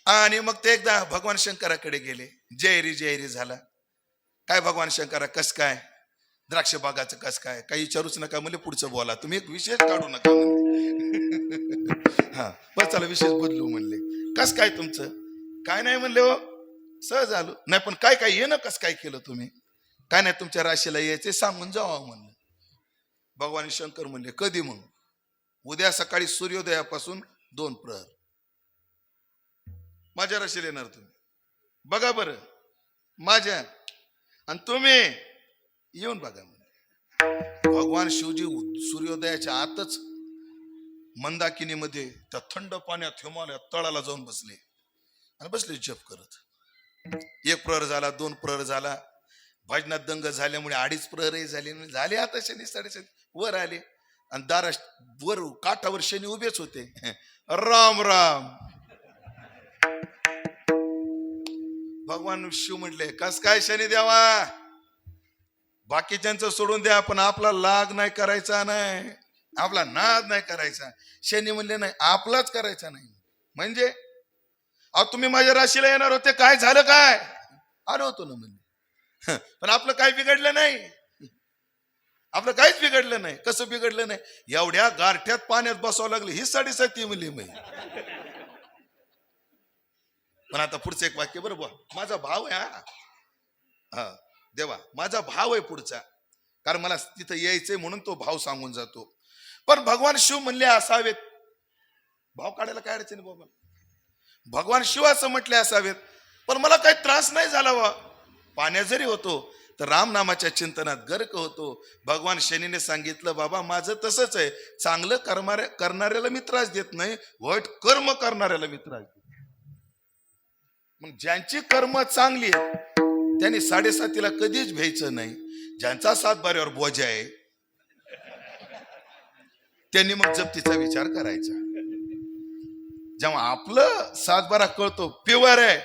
आणि मग ते एकदा भगवान शंकराकडे गेले. जयरी झाला. काय भगवान शंकरा कस काय? द्राक्ष बागाचं कस काय? काही विचारूच नका म्हणले, पुढचं बोला तुम्ही, एक विशेष काढू नका म्हणले. हा बस चला विशेष बदलू म्हणले. कस काय तुमचं? काय नाही म्हणले हो, सहज आलो. नाही पण काय येणं कस काय केलं तुम्ही? काय नाही, तुमच्या राशीला यायचे सांगून जावा म्हणलं. भगवान शंकर म्हणले कधी? म्हणून उद्या सकाळी सूर्योदयापासून 2 प्रहर माझ्या राशीला येणार तुम्ही. बघा बरं माझ्या, आणि तुम्ही येऊन बघा म्हणे. भगवान शिवजी सूर्योदयाच्या आतच मंदाकिनीमध्ये त्या थंड पाण्यात हिमालयात तळाला जाऊन बसले आणि बसले जप करत. 1 प्रहर झाला, 2 प्रहर झाला. भजनात दंग झाल्यामुळे 2.5 प्रहरही झाले. आता शनी 7.5 वर आले आणि दारा वर काठावर शनी उभेच होते. राम राम. भगवान शिव म्हटले कस काय शनी देवा? बाकीच्यांचं सोडून द्या, पण आपला लाग नाही करायचा नाही. आपला नाद नाही करायचा. शनी म्हणले नाही आपलाच करायचा नाही. म्हणजे अहो तुम्ही माझ्या राशीला येणार होते, काय झालं काय? आलो होतो ना म्हणजे. पण आपलं काय बिघडलं नाही, आपलं काहीच बिघडलं नाही. कसं बिघडलं नाही? एवढ्या गारठ्यात पाण्यात बसावं लागलं, ही 7.5 म्हणली मी. पण आता पुढचं एक वाक्य बरं बुवा, माझा भाव आहे हा देवा, माझा भाव आहे पुढचा, कारण मला तिथं यायचंय म्हणून तो भाव सांगून जातो. पण भगवान शिव म्हणले असावेत, भाव काढायला काय अडचण आहे बाबा, भगवान शिव असं म्हटले असावेत, पण मला काही त्रास नाही झाला वा. पाण्यात जरी होतो तर रामनामाच्या चिंतनात गर्क होतो. भगवान शनीने सांगितलं बाबा माझं तसंच आहे, चांगलं करणाऱ्याला मी त्रास देत नाही, वाईट कर्म करणाऱ्याला मी त्रास देतो. मग ज्यांची कर्म चांगली आहेत त्यांनी 7.5 कधीच भ्यायचं नाही. ज्यांचा 7 बोजा आहे त्यांनी मग जप्तीचा विचार करायचा. जेव्हा आपलं 7 कळतो प्युअर आहे,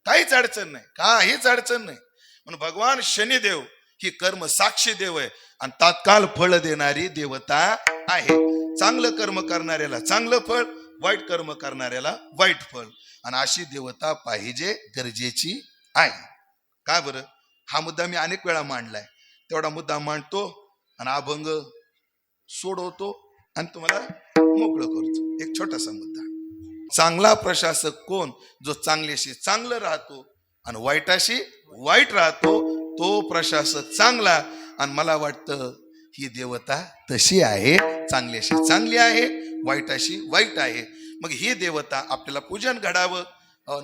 काहीच अडचण नाही, काहीच अडचण नाही. म्हणून भगवान शनिदेव ही कर्म साक्षी देव आहे आणि तात्काळ फळ देणारी देवता आहे. चांगलं कर्म करणाऱ्याला चांगलं फळ, वाईट कर्म करणाऱ्याला वाईट फळ, आणि अशी देवता पाहिजे, गरजेची आहे. का बरं? हा मुद्दा मी अनेक वेळा मांडलाय, तेवढा मुद्दा मांडतो आणि अभंग सोडवतो आणि तुम्हाला मोकळं करतो. एक छोटासा मुद्दा, चांगला प्रशासक कोण? जो चांगल्याशी चांगलं राहतो आणि वाईटाशी वाईट राहतो, तो प्रशासक चांगला. आणि मला वाटतं ही देवता तशी आहे, चांगल्याशी चांगली आहे, वाईटाशी वाईट आहे. मग ही देवता आपल्याला पूजन घडावं.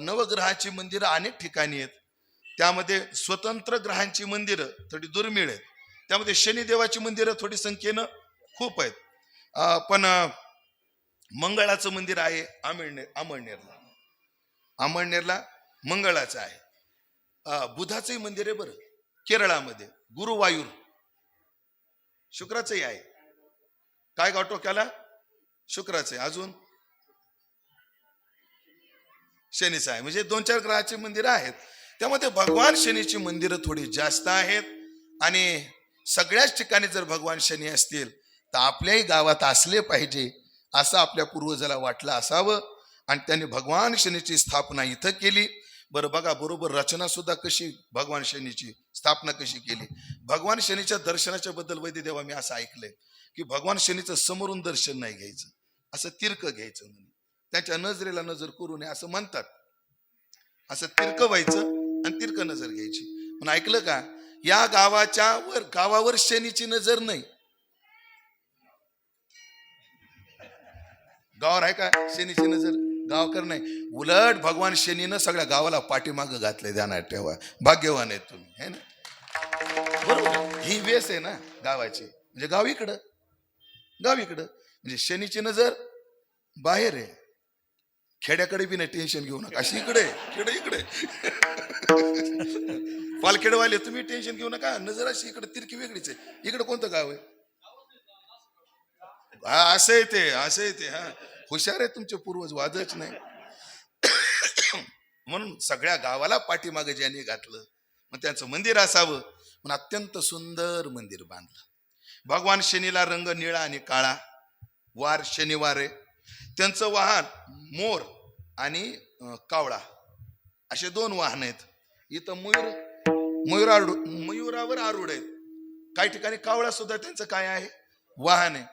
नवग्रहाची मंदिरं अनेक ठिकाणी आहेत, त्यामध्ये स्वतंत्र ग्रहांची मंदिरं थोडी दुर्मिळ आहेत, त्यामध्ये शनिदेवाची मंदिरं थोडी संख्येनं खूप आहेत. पण मंगळाचं मंदिर आहे अमळनेरला, अमळनेरला मंगळाचं आहे. बुधाचंही मंदिर आहे बरं केरळामध्ये, गुरुवायूर. शुक्राचंही आहे, काय गाव टोक्याला शुक्राचं आहे, अजून शनीचं आहे. म्हणजे 2-4 ग्रहाची मंदिरं आहेत, त्यामध्ये भगवान शनीची मंदिरं थोडी जास्त आहेत. आणि सगळ्याच ठिकाणी जर भगवान शनी असतील तर आपल्याही गावात असले पाहिजे असं आपल्या पूर्वजाला वाटलं असावं, आणि त्यांनी भगवान शनीची स्थापना इथं केली. बरं बघा, बरोबर रचना सुद्धा कशी, भगवान शनीची स्थापना कशी केली. भगवान शनीच्या दर्शनाच्या बद्दल वैद्यदेवा मी असं ऐकलंय की भगवान शनीचं समोरून दर्शन नाही घ्यायचं, असं तिरकं घ्यायचं, म्हणजे त्यांच्या नजरेला नजर करू नये असं म्हणतात. असं तिरकं व्हायचं आणि तिरकं नजर घ्यायची. पण ऐकलं का, या गावावर शनीची नजर नाही. गावावर आहे का शनीची नजर? गावकर नाही. उलट भगवान शनीनं सगळ्या गावाला पाठीमागं घातलंय, ध्यानात ठेवा. भाग्यवान आहेत तुम्ही, है ना? बरोबर, ही वेस आहे ना गावाची, म्हणजे गाव इकडं, म्हणजे शनीची नजर बाहेर आहे. खेड्याकडे बी नाही, टेन्शन घेऊ नका, अशी इकडे इकडे पालखेडवाले तुम्ही टेन्शन घेऊ नका, नजर अशी इकडे तिरकी वेगळीच आहे. इकडे कोणतं गाव आहे? हा असं आहे ते हा हुशार आहे तुमचे पूर्वज, वादच नाही. म्हणून सगळ्या गावाला पाठीमागे ज्यांनी घातलं, मग त्यांचं मंदिर असावं. पण अत्यंत सुंदर मंदिर बांधलं. भगवान शनीला रंग निळा आणि काळा, वार शनिवार आहे. त्यांचं वाहन मोर आणि कावळा असे 2 वाहन आहेत. इथं मयुरावर आरूढ आहेत, काही ठिकाणी कावळा सुद्धा त्यांचं काय आहे, वाहन आहे,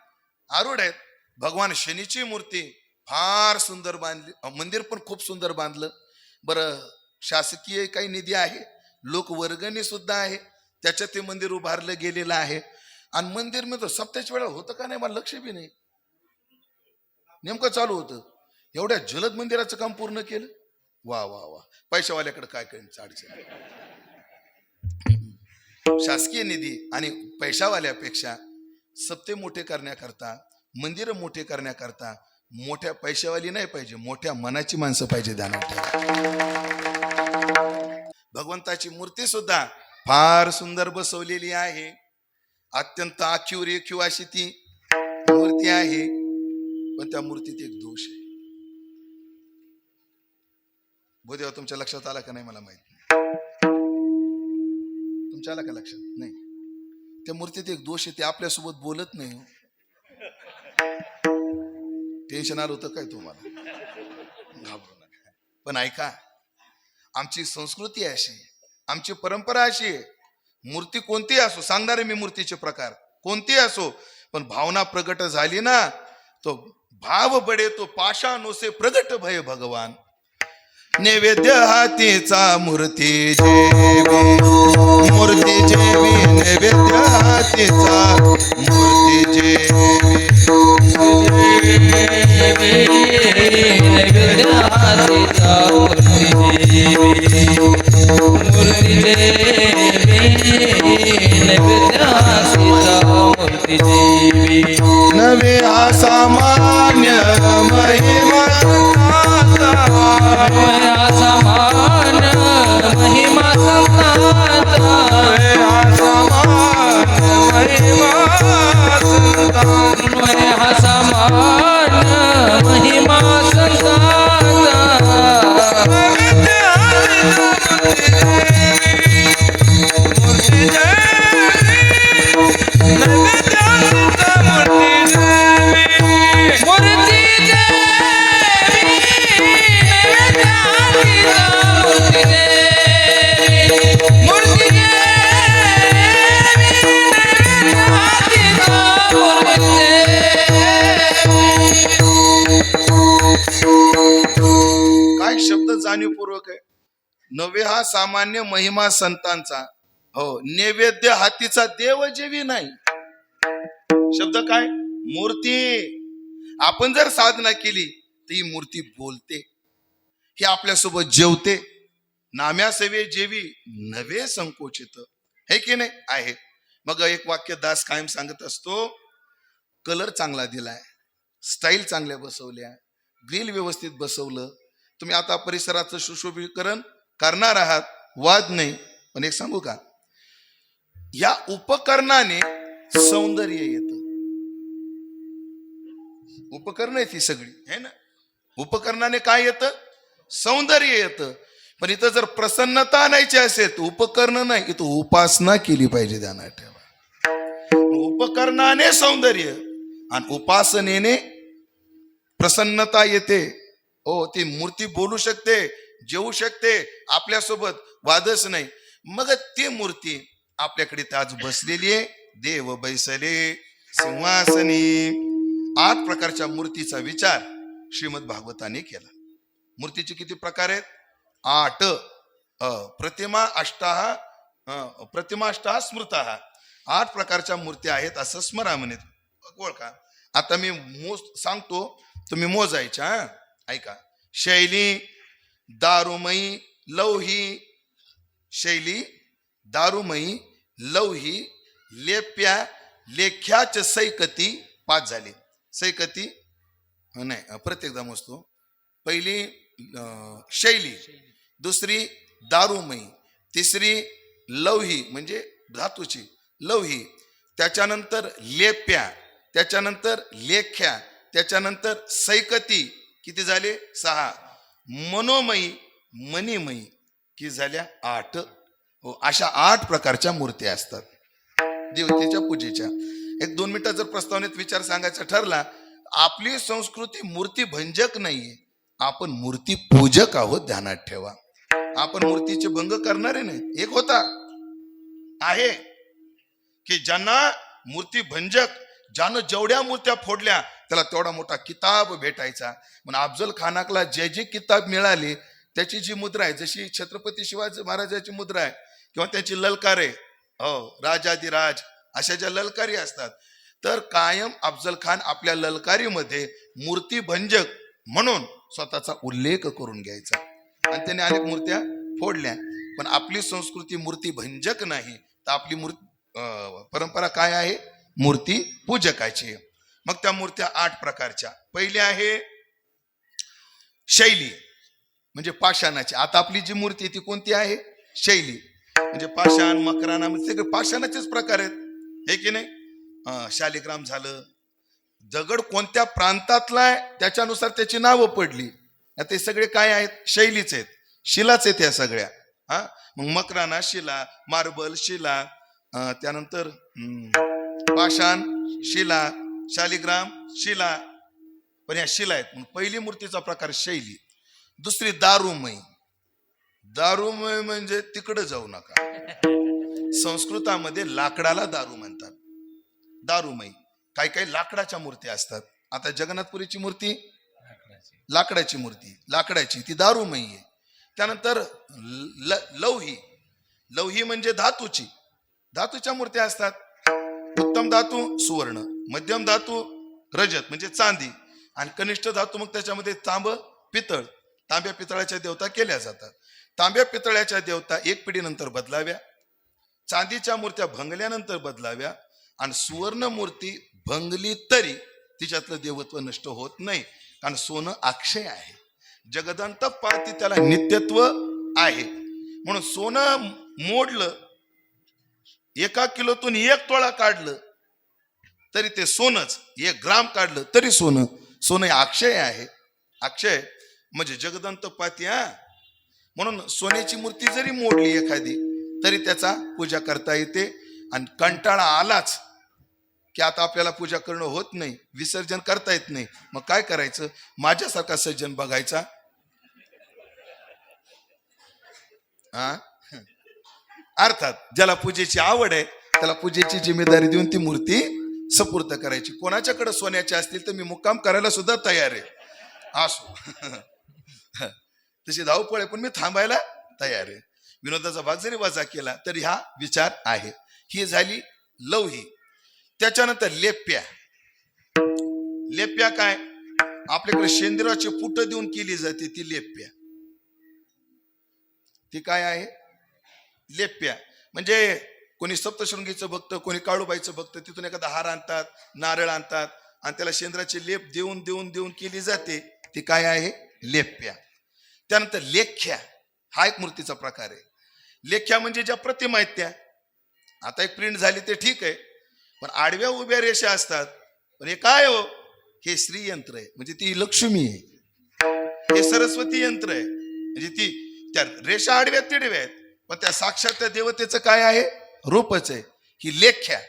आरूढ आहेत. भगवान शनीची मूर्ती फार सुंदर बांधली, मंदिर पण खूप सुंदर बांधलं. बरं, शासकीय काही निधी आहे, लोकवर्गणी सुद्धा आहे, त्याच्यात ते मंदिर उभारलं गेलेलं आहे. आणि मंदिर मी तर सप्त्याच्या वेळा होतं का नाही मला लक्ष बी नाही, नेमकं चालू होतं. एवढ्या जलद मंदिराचं काम पूर्ण केलं. वा वा वा, पैशावाल्याकडे काय करायचं अडचण. शासकीय निधी आणि पैशावाल्यापेक्षा सप्ते मोठे करण्याकरता, मंदिर मोठे करण्याकरता मोठ्या पैशावाली नाही पाहिजे, मोठ्या मनाची माणसं पाहिजे, ध्यानात ठेवा. भगवंताची मूर्ती सुद्धा फार सुंदर बसवलेली आहे, अत्यंत आखीव रेखीव अशी ती मूर्ती आहे. पण त्या मूर्तीत एक दोष आहे. बोधेवा तुमच्या लक्षात आला का नाही मला माहित नाही, तुमच्या आला का लक्षात नाही? त्या मूर्तीत एक दोष आहे, ते आपल्यासोबत बोलत नाही. टेन्शन आलं होतं काय तुम्हाला? घाबरू नका. पण ऐका, आमची संस्कृती अशी आहे, आमची परंपरा अशी आहे, मूर्ती कोणती असो, सांगणारे मी मूर्तीचे प्रकार कोणती असो, पण भावना प्रगट झाली ना, तो भाव बडे तो पाषाणो से प्रगट भय भगवान. नैवेद्य हातीचा मूर्ती जेवी, मूर्ती जेवी, नैवेद्य हातीचा मूर्ती जेवी. नवे असामान्य महिमा काय शब्द जाणीवपूर्वक आहे. नवे हा सामान्य महिमा संतांचा, हो, नैवेद्य हातीचा देव जेवी नाही. शब्द काय? मूर्ती. आपण जर साधना केली तर ही मूर्ती बोलते, ही आपल्यासोबत जेवते. नाम्या सेवे जेवी नवे संकोचित, हे की नाही? आहे. मग एक वाक्य दास कायम सांगत असतो, कलर चांगला दिलाय, स्टाईल चांगल्या बसवल्या, ग्रिल व्यवस्थित बसवलं, तुम्ही आता परिसराचं सुशोभीकरण करणार आहात, वाद नाही. पण एक सांगू का, या उपकरणाने सौंदर्य येतं. उपकरण आहे ती सगळी, है ना? उपकरणाने काय येतं? सौंदर्य येतं. पण इथं जर प्रसन्नता आणायची असेल तर उपकरण नाही, इथं उपासना केली पाहिजे. ध्यानात ठेवा, उपकरणाने सौंदर्य आणि उपासनेने प्रसन्नता येते. हो, ती मूर्ती बोलू शकते, जेवू शकते आपल्यासोबत, वादच नाही. मग ती मूर्ती आपल्याकडे आज बसलेली आहे. देव बैसले सिंहासनी. 8 प्रकारच्या मूर्तीचा विचार श्रीमद भागवताने केला. मूर्तीचे किती प्रकार आहेत? 8. प्रतिमा अष्टाः स्मृतः. 8 प्रकारच्या मूर्ती आहेत असं स्मरा म्हणत. ओळखा. आता मी सांगतो, तुम्ही मोजायच्या. ऐका. शैली दारुमयी लौही, शैली दारुमयी लौही, लेप्या लेख्याच सैकती. 5 झाले. सैकती नाही, प्रत्येकदा मोजतो. पहिली शैली, दुसरी दारुमयी, तिसरी लौही म्हणजे धातूची लौही, त्याच्यानंतर लेप्या, त्याच्यानंतर लेख्या, त्याच्यानंतर सैकती. किती झाले? 6. मनोमयी मणिमयी किती झाल्या? 8. अशा 8 प्रकारच्या मूर्ती असतात देवतेच्या पूजेच्या. 1-2 मिनिटात जर प्रस्तावनेत विचार सांगायचा ठरला, आपली संस्कृती मूर्ती भंजक नाहीये, आपण मूर्ती पूजक आहोत. ध्यानात ठेवा, आपण मूर्तीचे भंग करणारे नाही. एक होता आहे की ज्यांना मूर्ती भंजक, ज्यानं जेवढ्या मूर्त्या फोडल्या त्याला तेवढा मोठा किताब भेटायचा. पण अफजल खानाकला जे जे किताब मिळाले त्याची जी मुद्रा आहे, जशी छत्रपती शिवाजी महाराजांची मुद्रा आहे किंवा त्याची ललकार आहे, हो, राजाधिराज, अशा ज्या ललकारी असतात, तर कायम अफजल खान आपल्या ललकारीमध्ये मूर्ती भंजक म्हणून स्वतःचा उल्लेख करून घ्यायचा. आणि त्याने अनेक मूर्त्या फोडल्या. पण आपली संस्कृती मूर्ती भंजक नाही, तर आपली परंपरा काय आहे? मूर्ती पूजकाची. मग त्या मूर्त्या 8 प्रकारच्या. पहिली आहे शैली, म्हणजे पाषाणाची. आता आपली जी मूर्ती आहे ती कोणती आहे? शैली. म्हणजे पाषाण, मकराना, म्हणजे सगळे पाषाणाचेच प्रकार आहेत, हे की नाही? शालिग्राम झालं. दगड कोणत्या प्रांतातला आहे त्याच्यानुसार त्याची नावं पडली. ते सगळे काय आहेत? शैलीच आहेत, शिलाच आहेत या सगळ्या. मग मकराना शिला, मार्बल शिला, त्यानंतर पाषाण शिला, शालिग्राम शिला, पण ह्या शिला आहेत. मग पहिली मूर्तीचा प्रकार शैली, दुसरी दारूमयी. दारूमय म्हणजे तिकडे जाऊ नका. संस्कृतामध्ये लाकडाला दारू म्हणतात, दारूमयी. काही काही लाकडाच्या मूर्ती असतात. आता जगन्नाथपुरीची मूर्ती लाकडाची मूर्ती, लाकडाची, ती दारूमयी आहे. त्यानंतर लौही, लौही म्हणजे धातूची, धातूच्या मूर्त्या असतात. उत्तम धातू सुवर्ण, मध्यम धातू रजत म्हणजे चांदी, आणि कनिष्ठ धातू मग त्याच्यामध्ये तांब पितळ. तांब्या पितळाच्या देवता केल्या जातात. तांब्या पितळ्याच्या देवता एक पिढीनंतर बदलाव्या, चांदीच्या मूर्त्या भंगल्यानंतर बदलाव्या, आणि सुवर्ण मूर्ती भंगली तरी तिच्यातलं देवत्व नष्ट होत नाही, कारण सोनं अक्षय आहे. जगदंत पाती त्याला नित्यत्व आहे. म्हणून सोनं मोडलं, 1 किलोतून 1 तोळा काढलं तरी ते सोनच, 1 ग्राम काढलं तरी सोनं. सोनं अक्षय आहे. अक्षय म्हणजे जगदंत पाती. म्हणून सोन्याची मूर्ती जरी मोडली एखादी तरी त्याचा पूजा करता येते. आणि कंटाळा आलाच की आता आपल्याला पूजा करणं होत नाही, विसर्जन करता येत नाही, मग काय करायचं? माझ्यासारखा सज्जन बघायचा. अर्थात ज्याला पूजेची आवड आहे त्याला पूजेची जिम्मेदारी देऊन ती मूर्ती सुपूर्द करायची. कोणाच्याकडे सोन्याचे असतील तर मी मुक्काम करायला सुद्धा तयार आहे. असो तशी धावपळ आहे, पण मी थांबायला तयार आहे. विनोदाचा भाग जरी वजा केला तरी हा विचार आहे. ही झाली लौही. त्याच्यानंतर लेप्या. लेप्या काय? आपल्याकडे शेंदिराचे पुट देऊन केली जाते ती लेप्या. ती काय आहे? लेप्या म्हणजे कोणी सप्तशृंगीचं भक्त, कोणी काळूबाईचं भक्त, तिथून एखादा हार आणतात, नारळ आणतात, आणि त्याला शेंद्राचे लेप देऊन देऊन देऊन केली जाते. ती काय आहे? लेप्या. त्यानंतर लेख्या, हा एक मूर्तीचा प्रकार आहे. लेख्या म्हणजे ज्या प्रतिमा आहेत त्या, आता एक प्रिंट झाली ते ठीक आहे, पण आडव्या उभ्या रेषा असतात. पण हे काय हो? हे श्रीयंत्र आहे, म्हणजे ती लक्ष्मी आहे. हे सरस्वती यंत्र आहे, म्हणजे ती त्या रेषा आडव्या तिडव्या आहेत, पण त्या साक्षात त्या देवतेचं काय आहे? रूपच आहे. ही लेख्या.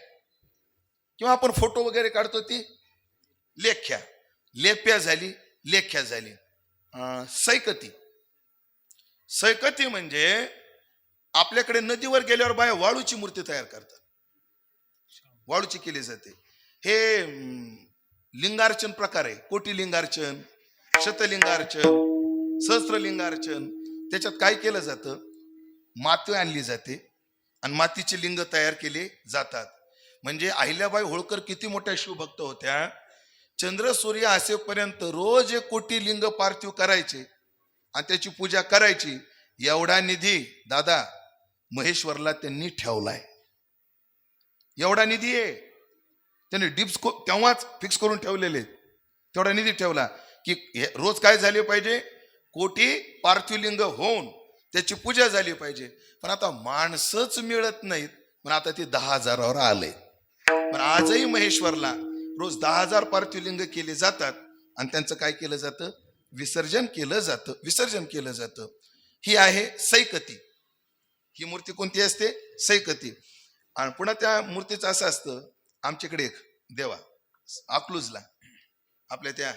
किंवा आपण फोटो वगैरे काढतो ती लेख्या. लेप्या झाली, लेख्या झाली. सैकती. सैकती म्हणजे आपल्याकडे नदीवर गेल्यावर बाया वाळूची मूर्ती तयार करतात, वाळूची केली जाते. हे लिंगार्चन प्रकार आहे. कोटी लिंगार्चन, शतलिंगार्चन, सहस्त्रलिंगार्चन. त्याच्यात काय केलं जातं? माती आणली जाते आणि मातीचे लिंग तयार केले जातात. म्हणजे अहिल्याबाई होळकर किती मोठ्या शिवभक्त होत्या. चंद्र सूर्य असेपर्यंत रोज 1 कोटी लिंग पार्थिव करायचे आणि त्याची पूजा करायची. एवढा निधी दादा महेश्वरला त्यांनी ठेवलाय. एवढा निधी आहे, त्यांनी डिप्स तेव्हाच फिक्स करून ठेवलेले. तेवढा निधी ठेवला की रोज काय झाले पाहिजे? कोटी पार्थिवलिंग होऊन त्याची पूजा झाली पाहिजे. पण आता माणसंच मिळत नाहीत, पण आता ते 10,000वर आले. पण आजही महेश्वरला रोज 10,000 पार्थिवलिंग केले जातात आणि त्यांचं काय केलं जातं? विसर्जन केलं जातं, विसर्जन केलं जातं. ही आहे सैकती. ही मूर्ती कोणती असते? सैकती. आणि पुन्हा त्या मूर्तीचं असं असतं, आमच्याकडे एक देवा अकलूजला आपल्या त्या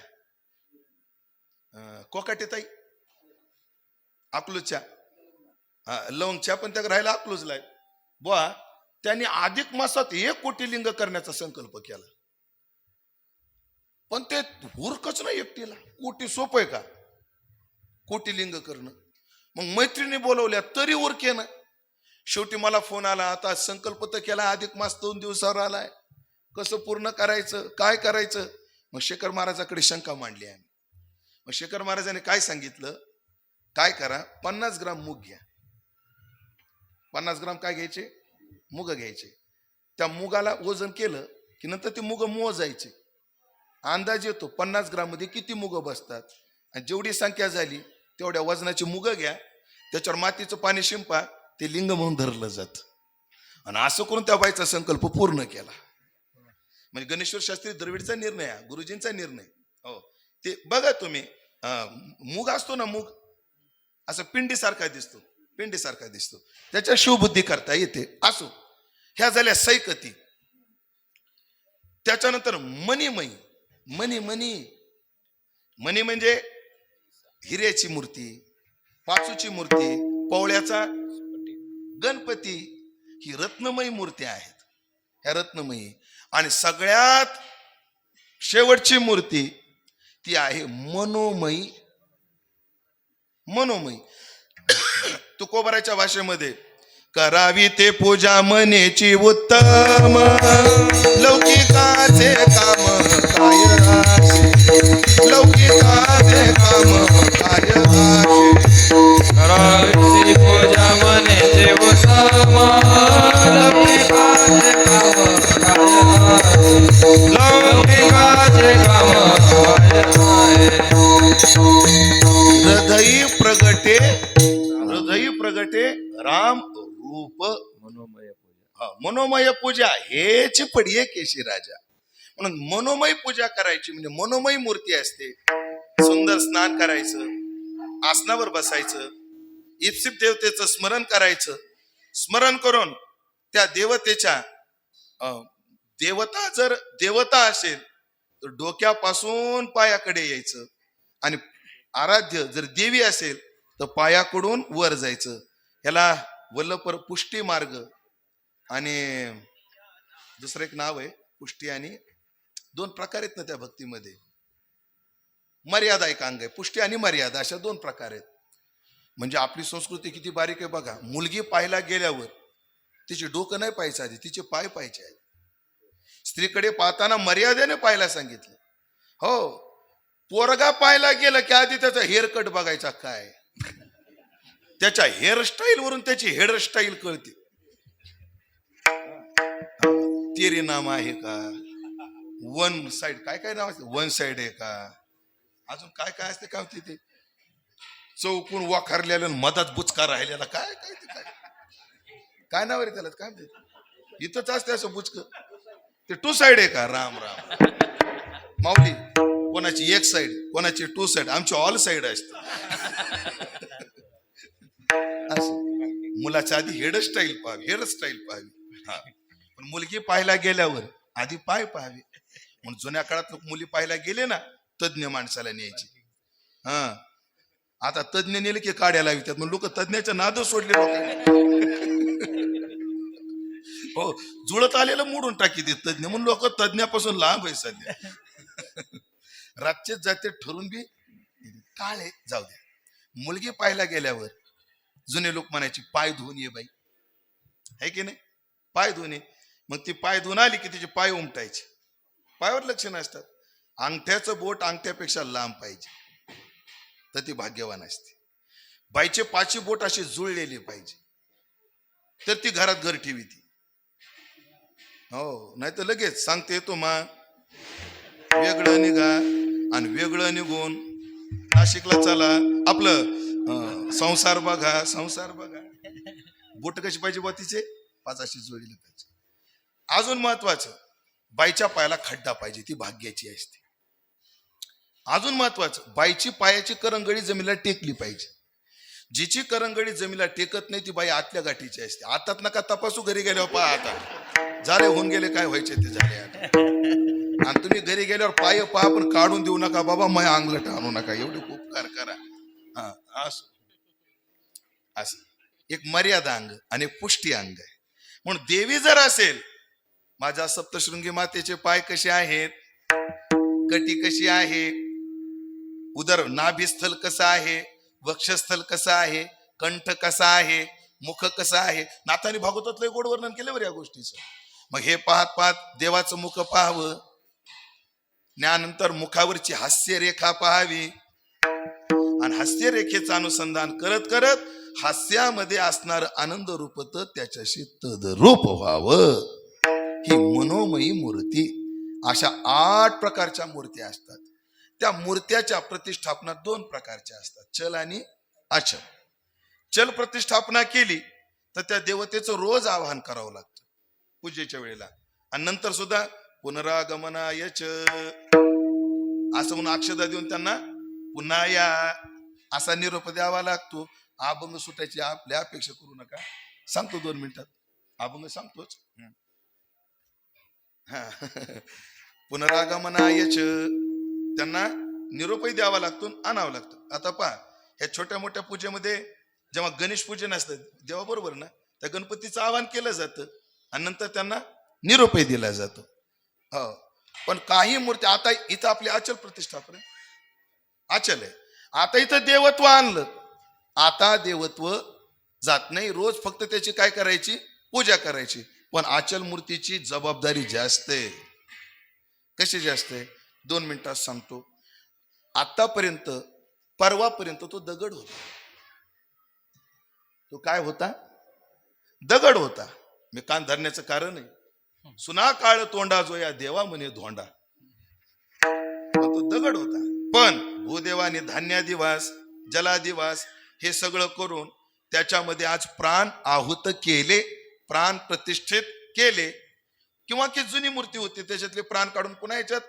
कोकाटेताई अकलूजच्या लवंगच्या, पण त्या राहायला अकलूजला आहे बुवा. त्यांनी अधिक मासात 1 कोटी लिंग करण्याचा संकल्प केला, पण ते उरकच नाही एकटीला. कोटी सोपं आहे का कोटी लिंग करणं? मग मैत्रिणी बोलवल्या तरी उरके ना. शेवटी मला फोन आला, आता संकल्प तर केला, अधिक मास 2 दिवसावर आलाय, कसं पूर्ण करायचं, काय करायचं? मग शेखर महाराजाकडे शंका मांडली आम्ही. मग शेखर महाराजांनी काय सांगितलं? काय करा, 50 ग्राम मूग घ्या. 50 ग्राम काय घ्यायचे? मूग घ्यायचे. त्या मुगाला वजन केलं की नंतर ते मूग मोजायचे. अंदाज येतो 50 ग्राम मध्ये किती मूग बसतात, आणि जेवढी संख्या झाली तेवढ्या वजनाची मूग घ्या, त्याच्यावर मातीचं पाणी शिंपा, ते लिंग म्हणून धरलं जात. आणि असं करून त्या बाईचा संकल्प पूर्ण केला. म्हणजे गणेश्वर शास्त्री द्रविडचा निर्णय आहे, गुरुजींचा निर्णय. हो, ते बघा तुम्ही, मूग असतो ना, मूग असं पिंडीसारखा दिसतो, पिंडीसारखा दिसतो, त्याच्या शिवबुद्धी करता येते. असो, ह्या झाल्या सैकती. त्याच्यानंतर मणिमयी. मणी मणी मणी म्हणजे हिऱ्याची मूर्ती, पाचूची मूर्ती, पवळ्याचा गणपती, ही रत्नमयी मूर्ती आहेत. ह्या रत्नमयी. आणि सगळ्यात शेवटची मूर्ती ती आहे मनोमयी. मनोमयी. तुकोबाराच्या भाषेमध्ये करावी ते पूजा मनेची उत्तम, लौकिकाचे काम काय आशे, लौकिकाचे काम काय आशे. करावी पूजा मनेचे उत्तम, लौकिकाचे काम काय आहे. हृदयी प्रगटे राम रूप मनोमय पूजा. मनोमय पूजा हेची पडिये केशी राजा. म्हणून मनोमय पूजा करायची म्हणजे मनोमय मूर्ती असते. सुंदर स्नान करायचं, आसनावर बसायचं, इप्सित देवतेचं स्मरण करायचं. स्मरण करून त्या देवतेच्या देवता जर देवता असेल तर डोक्यापासून पायाकडे यायचं, आणि आराध्य जर देवी असेल तर पायाकडून वर जायचं. ह्याला वल्लपर पुष्टी मार्ग आणि दुसरं एक नाव आहे पुष्टी, आणि दोन प्रकार आहेत ना त्या भक्तीमध्ये. मर्यादा एक अंग आहे, पुष्टी आणि मर्यादा, अशा दोन प्रकार आहेत. म्हणजे आपली संस्कृती किती बारीक आहे बघा. मुलगी पाहायला गेल्यावर तिचे डोकं नाही पाहायचं, आधी तिचे पाय पाहायचे आहेत. स्त्रीकडे पाहताना मर्यादेने पाहायला सांगितलं. हो, पोरगा पाहायला गेलं की आधी त्याचा हेअरकट बघायचा काय, त्याच्या हेअरस्टाईल वरून त्याची हेअरस्टाईल कळते. तेरे नाम आहे का, वन साइड, काय काय नाव असते, वन साइड आहे का, अजून काय काय असते काय ते चौकून वाखारलेलं मधात बुचका राहिलेला, काय काय ते काय काय नाव आहे त्याला, काय म्हणते इथंच असते असं बुचक. ते टू साइड आहे का, राम राम माऊली. कोणाची एक साइड, कोणाची टू साइड, आमची ऑल साइड असते. मुलाच्या आधी हेअरस्टाईल पाहावी, हेअरस्टाईल पाहावी. हा, पण मुलगी पाहायला गेल्यावर आधी पाय पाहावे. म्हणून जुन्या काळात लोक मुली पाहायला गेले ना, तज्ञ माणसाला न्यायची. हा, आता तज्ञ नेले की काड्या लावितात, म्हणून लोक तज्ञाच्या नाद सोडले लोकांनी. हो, जुळत आलेलं मोडून टाकी ते तज्ञ, म्हणून लोक तज्ञापासून लांब आहे सध्या. रातचेच जाते ठरून बी काळे जाऊ द्या. मुलगी पाहायला गेल्यावर जुने लोक म्हणायचे पाय धुवून ये बाई, है की नाही, पाय धुवून ये. मग ती पाय धुवून आली की तिचे पाय उमटायचे. पायावर लक्ष नसतात. अंगठ्याचं बोट अंगठ्यापेक्षा लांब पाहिजे तर ती भाग्यवान असते. बाईचे पाची बोट असे जुळलेले पाहिजे तर ती घरात घर ठेवी ती. हो, नाही तर लगेच सांगते तो मा वेगळं निघा आणि वेगळं निघून नाशिकला चला, आपलं संसार बघा, संसार बघा. बोट कशी पाहिजे बा तिचे, पाचाशी जोडीला पाहिजे. अजून महत्वाचं, बाईच्या पायाला खड्डा पाहिजे, ती भाग्याची असते. अजून महत्वाचं, बाईची पायाची करंगळी जमिनीला टेकली पाहिजे. जिची करंगळी जमिनीला टेकत नाही ती बाई आतल्या गाठीची असते. आतात नका तपासू, घरी गेल्यावर पहा, आता झाले होऊन गेले काय व्हायचे ते झाले आता. आणि तुम्ही घरी गेल्यावर पाय पहा पण काढून देऊ नका बाबा, मग अंगलट आणू नका, एवढे उपकार करा. हा, असं एक मर्यादा अंग आणि एक पुष्टी अंग आहे. म्हणून देवी जर असेल, माझ्या सप्तशृंगी मातेचे पाय कसे आहेत, कटी कशी आहे, उदर नाभिस्थल कसं आहे, वक्षस्थल कसं आहे, कंठ कसा आहे, मुख कसं आहे. नाथाने भागवतातलं गोड वर्णन केलं बरं या गोष्टीचं. मग हे पाहत पाहत देवाचं मुख पाहावं, त्यानंतर मुखावरची हास्यरेखा पाहावी, आणि हास्यरेखेचं अनुसंधान करत करत हास्यामध्ये असणार आनंद रूप तर त्याच्याशी तदरूप व्हावं. ही मनोमयी मूर्ती. अशा 8 प्रकारच्या मूर्त्या असतात. त्या मूर्त्याच्या प्रतिष्ठापना 2 प्रकारच्या असतात, चल आणि अचल. चल प्रतिष्ठापना केली तर त्या देवतेचं रोज आवाहन करावं लागतं पूजेच्या वेळेला, आणि नंतर सुद्धा पुनरागमनायच असं म्हणून अक्षता देऊन त्यांना पुन्हा या असा निरोप द्यावा लागतो. अभंग सुटायची आपल्या अपेक्षा करू नका, सांगतो 2 मिनिटात अभंग सांगतोच. पुनरागमनायच त्यांना निरोपही द्यावा लागतो, आणावं लागतं. आता पहा, ह्या छोट्या मोठ्या पूजेमध्ये जेव्हा गणेश पूजन असतं देवा बरोबर ना, त्या गणपतीचं आवाहन केलं जातं आणि नंतर त्यांना निरोपही दिला जातो. हो, पण काही मूर्ती आता इथं आपली अचल प्रतिष्ठापन आहे, अचल आहे. आता इथं देवत्व आणलं, आता देवत्व जात नाही, रोज फक्त त्याची काय करायची, पूजा करायची. पण अचल मूर्तीची जबाबदारी जास्त आहे. कशी जास्त आहे? 2 मिनिटात सांगतो. आतापर्यंत परवापर्यंत तो दगड होता. तो काय होता? दगड होता. मी कान धरण्याचं कारण आहे, सुना काळ तोंडा जो या देवा म्हणे धोंडा. तो दगड होता. पण भूदेवाने धान्यादिवास जलादिवास हे सगळं करून त्याच्यामध्ये आज प्राण आहुत केले, प्राण प्रतिष्ठित केले. किंवा की जुनी मूर्ती होती त्याच्यातले प्राण काढून पुन्हा याच्यात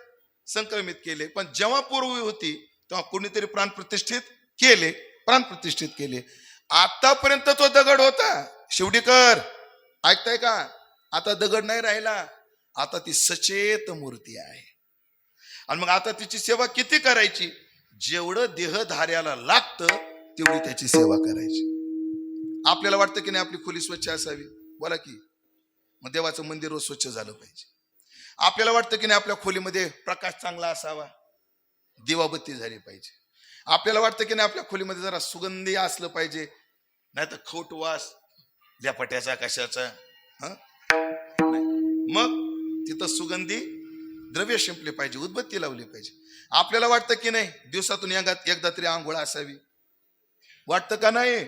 संक्रमित केले. पण जेव्हा पूर्वी होती तेव्हा कोणीतरी प्राण प्रतिष्ठित केले, प्राण प्रतिष्ठित केले. आतापर्यंत तो दगड होता. शिवडीकर ऐकताय का? आता दगड नाही राहिला, आता ती सचेत मूर्ती आहे. आणि मग आता तिची सेवा किती करायची? जेवढं देहधार्याला लागतं तेवढी त्याची सेवा करायची. आपल्याला वाटतं की नाही आपली खोली स्वच्छ असावी, बोला की, मग देवाचं मंदिर रोज स्वच्छ झालं पाहिजे. आपल्याला वाटतं की नाही आपल्या खोलीमध्ये प्रकाश चांगला असावा, दिवाबत्ती झाली पाहिजे. आपल्याला वाटतं की नाही आपल्या खोलीमध्ये जरा सुगंधी असलं पाहिजे, नाही तर खोट वास ल्यापट्याचा कशाचा. मग तिथं सुगंधी द्रव्य शिंपले पाहिजे, उदबत्ती लावली पाहिजे. आपल्याला वाटतं की नाही दिवसातून एकदा तरी आंघोळ असावी, वाटतं का नाही?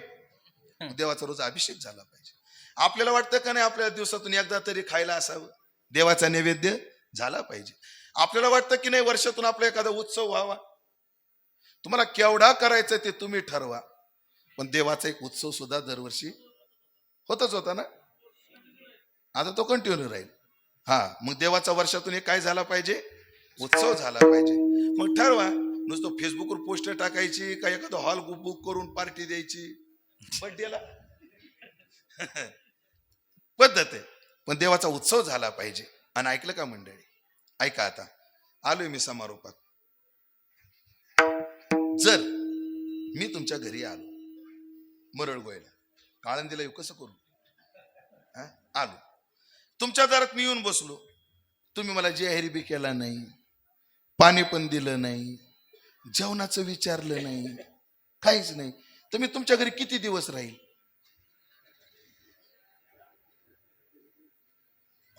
देवाचा रोज अभिषेक झाला पाहिजे. आपल्याला वाटतं का नाही आपल्याला दिवसातून एकदा तरी खायला असावं, देवाचा नैवेद्य झाला पाहिजे. आपल्याला वाटतं की नाही वर्षातून आपला एखादा उत्सव व्हावा. तुम्हाला केवढा करायचा ते तुम्ही ठरवा, पण देवाचा एक उत्सव सुद्धा दरवर्षी होतच होता ना, आता तो कंटिन्यू राहील. मग देवाचा वर्षातून एक काय झाला पाहिजे, उत्सव झाला पाहिजे. मग ठरवा, नुसतं फेसबुकवर पोस्टर टाकायची का एखादा हॉल बुक करून पार्टी द्यायची बर्थडेला पद्धत आहे, पण देवाचा उत्सव झाला पाहिजे. आणि ऐकलं का मंडळी? ऐका, आता आलोय मी समारोपात. जर मी तुमच्या घरी आलो मरळगोयला, काळंदीला येऊ कसं करू, आलो तुमच्या दारात मी येऊन बसलो, तुम्ही मला जेहेरी बी केला नाही, पाणी पण दिलं नाही, जेवणाचं विचारलं नाही, काहीच नाही, तर मी तुमच्या घरी किती दिवस राहील?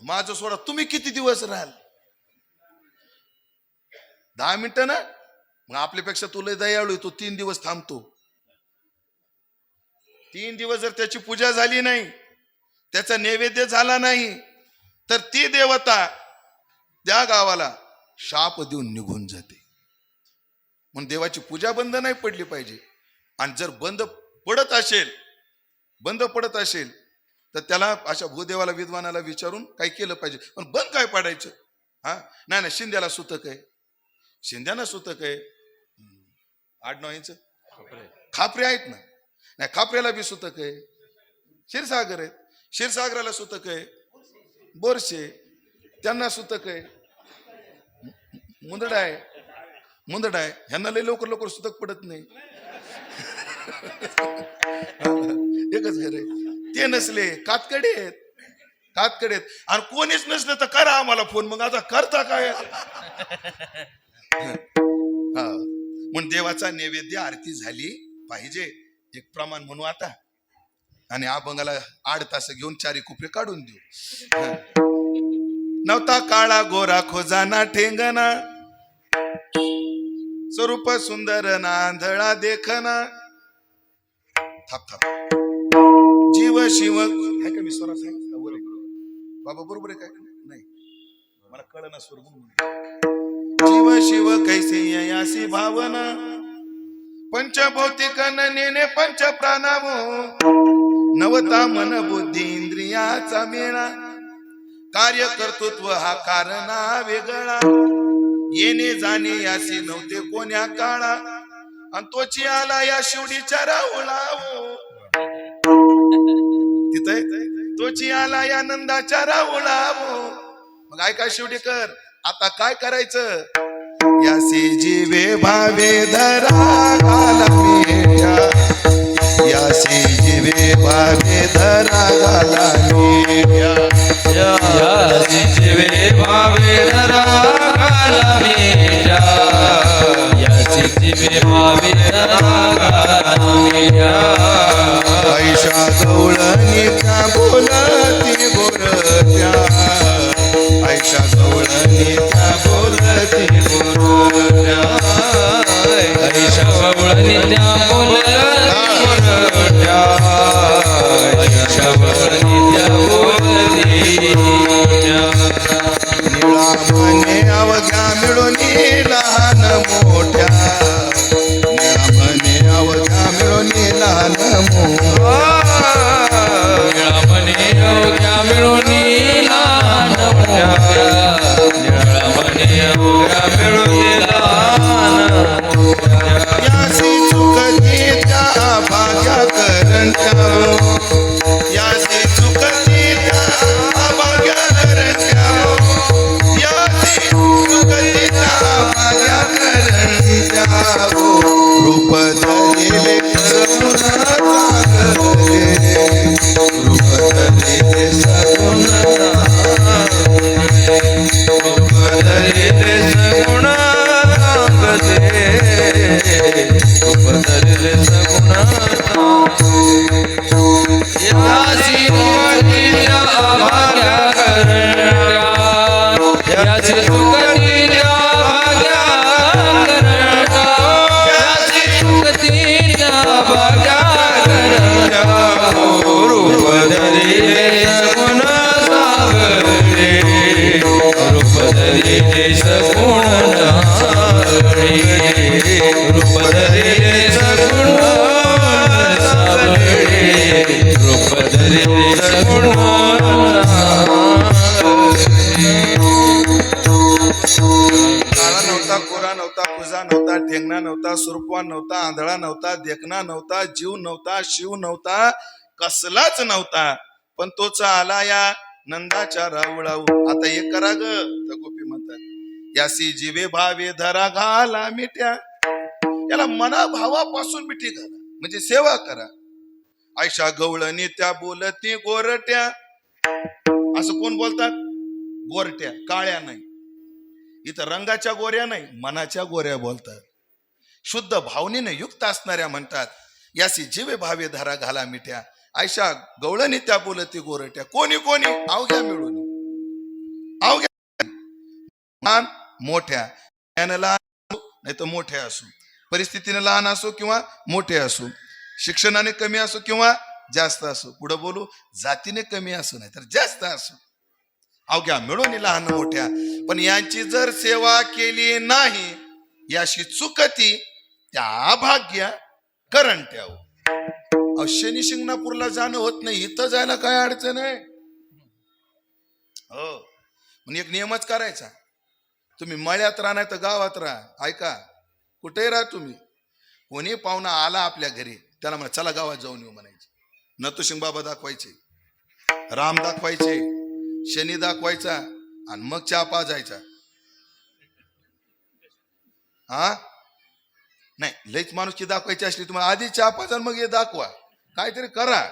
माझं सोडा, तुम्ही किती दिवस राहाल? 10 मिनिटं ना. मग आपल्यापेक्षा तुला दयाळू, तो 3 दिवस थांबतो. 3 दिवस जर त्याची पूजा झाली नाही, त्याचा नैवेद्य झाला नाही, तर ती देवता त्या गावाला शाप देऊन निघून जाते. म्हणून देवाची पूजा बंद नाही पडली पाहिजे. आणि जर बंद पडत असेल तर त्याला अशा भूदेवाला विद्वानाला विचारून काय केलं पाहिजे. पण बंद काय पाडायचं? नाही शिंद्याला सुतक आहे, शिंद्याना सुतक आहे, आडनाव यांचं खापरे आहेत ना, नाही खापऱ्याला बी सुतक आहे, क्षीरसागर आहेत, क्षीरसागराला सुतक आहे, बोरशे त्यांना सुतक आहे, मुंदडा आहे, ह्यांना लय लवकर सुतक पडत नाही. एकच घर आहे. ते नसले कातकडे आहेत आणि कोणीच नसले तर करा आम्हाला फोन. मग आता करता काय? म्हणून देवाचा नैवेद्य आरती झाली पाहिजे, एक प्रमाण म्हणू आता. आणि अभंगाला 8 तास घेऊन 4 कोपरे काढून देऊ. नवता काळा गोरा खोजाना ठेंगना, स्वरूप सुंदर नांधळा देखना, थाप जीव शिव आहे का? मी स्वरात आहे बाबा, बरोबर आहे काय? नाही मला कळना स्वर. जीव शिव कैसे यासी भावना, पंचभौतिक नेने पंच प्राणावो, नवता मन बुद्धी इंद्रियाचा मेळा, कार्य कर्तृत्व हा कारणा वेगळा, येणे जाणे यासी नव्हते कोण्या काळा, आणि तोची आला या शिवडीच्या राहुळावो. तिथे तोची आला या नंदाच्या राहुळावो. मग ऐका शिवडीकर, आता काय करायचं? यासी जीवे भावे धरा घाला मिठ्या, यासी जीवे भावे धरा घाला मिठ्या. यासी जीवे भावे धरा घाला मिठ्या, यासी जीवे भावे धरा घाला मिठ्या. ऐशा गवळणी त्या बोलती गोरट्या, ऐशा गवळणी त्या बोलती गोरट्या. ऐशा गवळणी त्या बोलत्या, ऐशा गवळणी त्या बोलत्या. निळा म्हणे अवघ्या मिळून लहान मोठ्या, निळा म्हणे अवघ्या मिळून लहान मोठ्या. निळा म्हणे अवघ्या मिळून लहान मोठ्या, निळा म्हणे अवघ्या मिळून लहान मोठ्या. यासी चुकती त्या भाग्या करंट्या, यासी चुकती त्या भाग्या करंट्या, यासी चुकती त्या भाग्या करंट्या. रूप धरिले सगुण चांगले, रूप धरिले सगुण चांगले, रूप धरिले सगुण चांगले, रूप धरिले सगुण चांगले. यासी चुकतीच्या भाग्या करंट्या, यासी चुकतीच्या भाग्या करंट्या, यासी चुकतीच्या भाग्या करंट्या. रूप धरिले सगुण चांगले, रूप धरिले सगुण चांगले, रूप धरिले सगुण चांगले, रूप धरिले सगुण काळा नव्हता, कोरा नव्हता, कुजा नव्हता, ठेंगणा नव्हता, सुरपवान नव्हता, आंधळा नव्हता, देखणा नव्हता, जीव नव्हता, शिव नव्हता, कसलाच नव्हता. पण तोच आला या नंदाच्या राऊळाऊ. आता हे करा ग, गोपी म्हणतात, यासी जीवे भावे धरा घाला मिठ्या. याला मना भावापासून मिठी घाला, म्हणजे सेवा करा. ऐशा गवळणी त्या बोलती गोरट्या. असं कोण बोलतात? गोरट्या, काळ्या नाही. इथं रंगाच्या गोऱ्या नाही, मनाच्या गोऱ्या बोलतात. शुद्ध भावनेने युक्त असणाऱ्या म्हणतात, यासी जीवे भावे धरा घाला मिठ्या. ऐशा गवळणी त्या बोलती गोरट्या. कोणी कोणी? अवघ्या मिळून, अवघ्या लहान मोठ्या, यानं लहान नाही तर मोठ्या असू, परिस्थितीने लहान असो किंवा मोठे असो, शिक्षणाने कमी असो किंवा जास्त असो, पुढे बोलू जातीने कमी असो नाही तर जास्त असो, अवघ्या मिळून लहान मोठ्या. पण यांची जर सेवा केली नाही, याशी चुकती त्या अभाग्या करंट्या. शनी शिंगणापूरला जाणं होत नाही, इथं जायला काय अडचण आहे? हो, म्हणून एक नियमच करायचा, तुम्ही मळ्यात राहा नाही तर गावात राहा. ऐका, कुठेही राहा तुम्ही, कोणी पाहुणा आला आपल्या घरी त्याला म्हणा चला गावात जाऊन येऊ म्हणायचे. नतुशिंग बाबा दाखवायचे, राम दाखवायचे, शनी दाखवायचा आणि मग चहा पाजायचा. हा नाही, लईच माणुसकी दाखवायची असली तुम्हाला आधी चहा पाजा मग हे दाखवा, काहीतरी करा.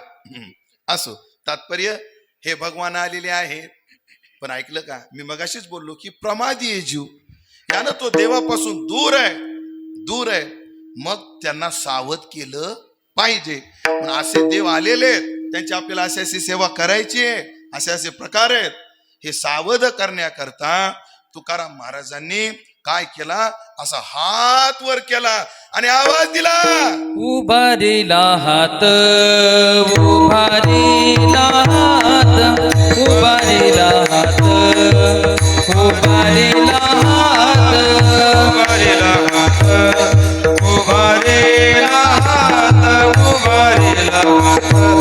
असो, तात्पर्य हे भगवान आलेले आहेत. पण ऐकलं का, मी मगाशीच बोललो की प्रमादी आहे जीव, यानं तो देवापासून दूर आहे, दूर आहे. मग त्यांना सावध केलं पाहिजे. पण असे देव आलेले आहेत, त्यांची आपल्याला अशी अशी सेवा करायची आहे, असे असे प्रकार आहेत. हे सावध करण्याकरता तुकाराम महाराजांनी काय केला, असा हात वर केला आणि आवाज दिला, उभारीला हात, उभारीला हात, उभारीला हात, उभारीला हात, उभारीला हात, उभारीला हात, उभारीला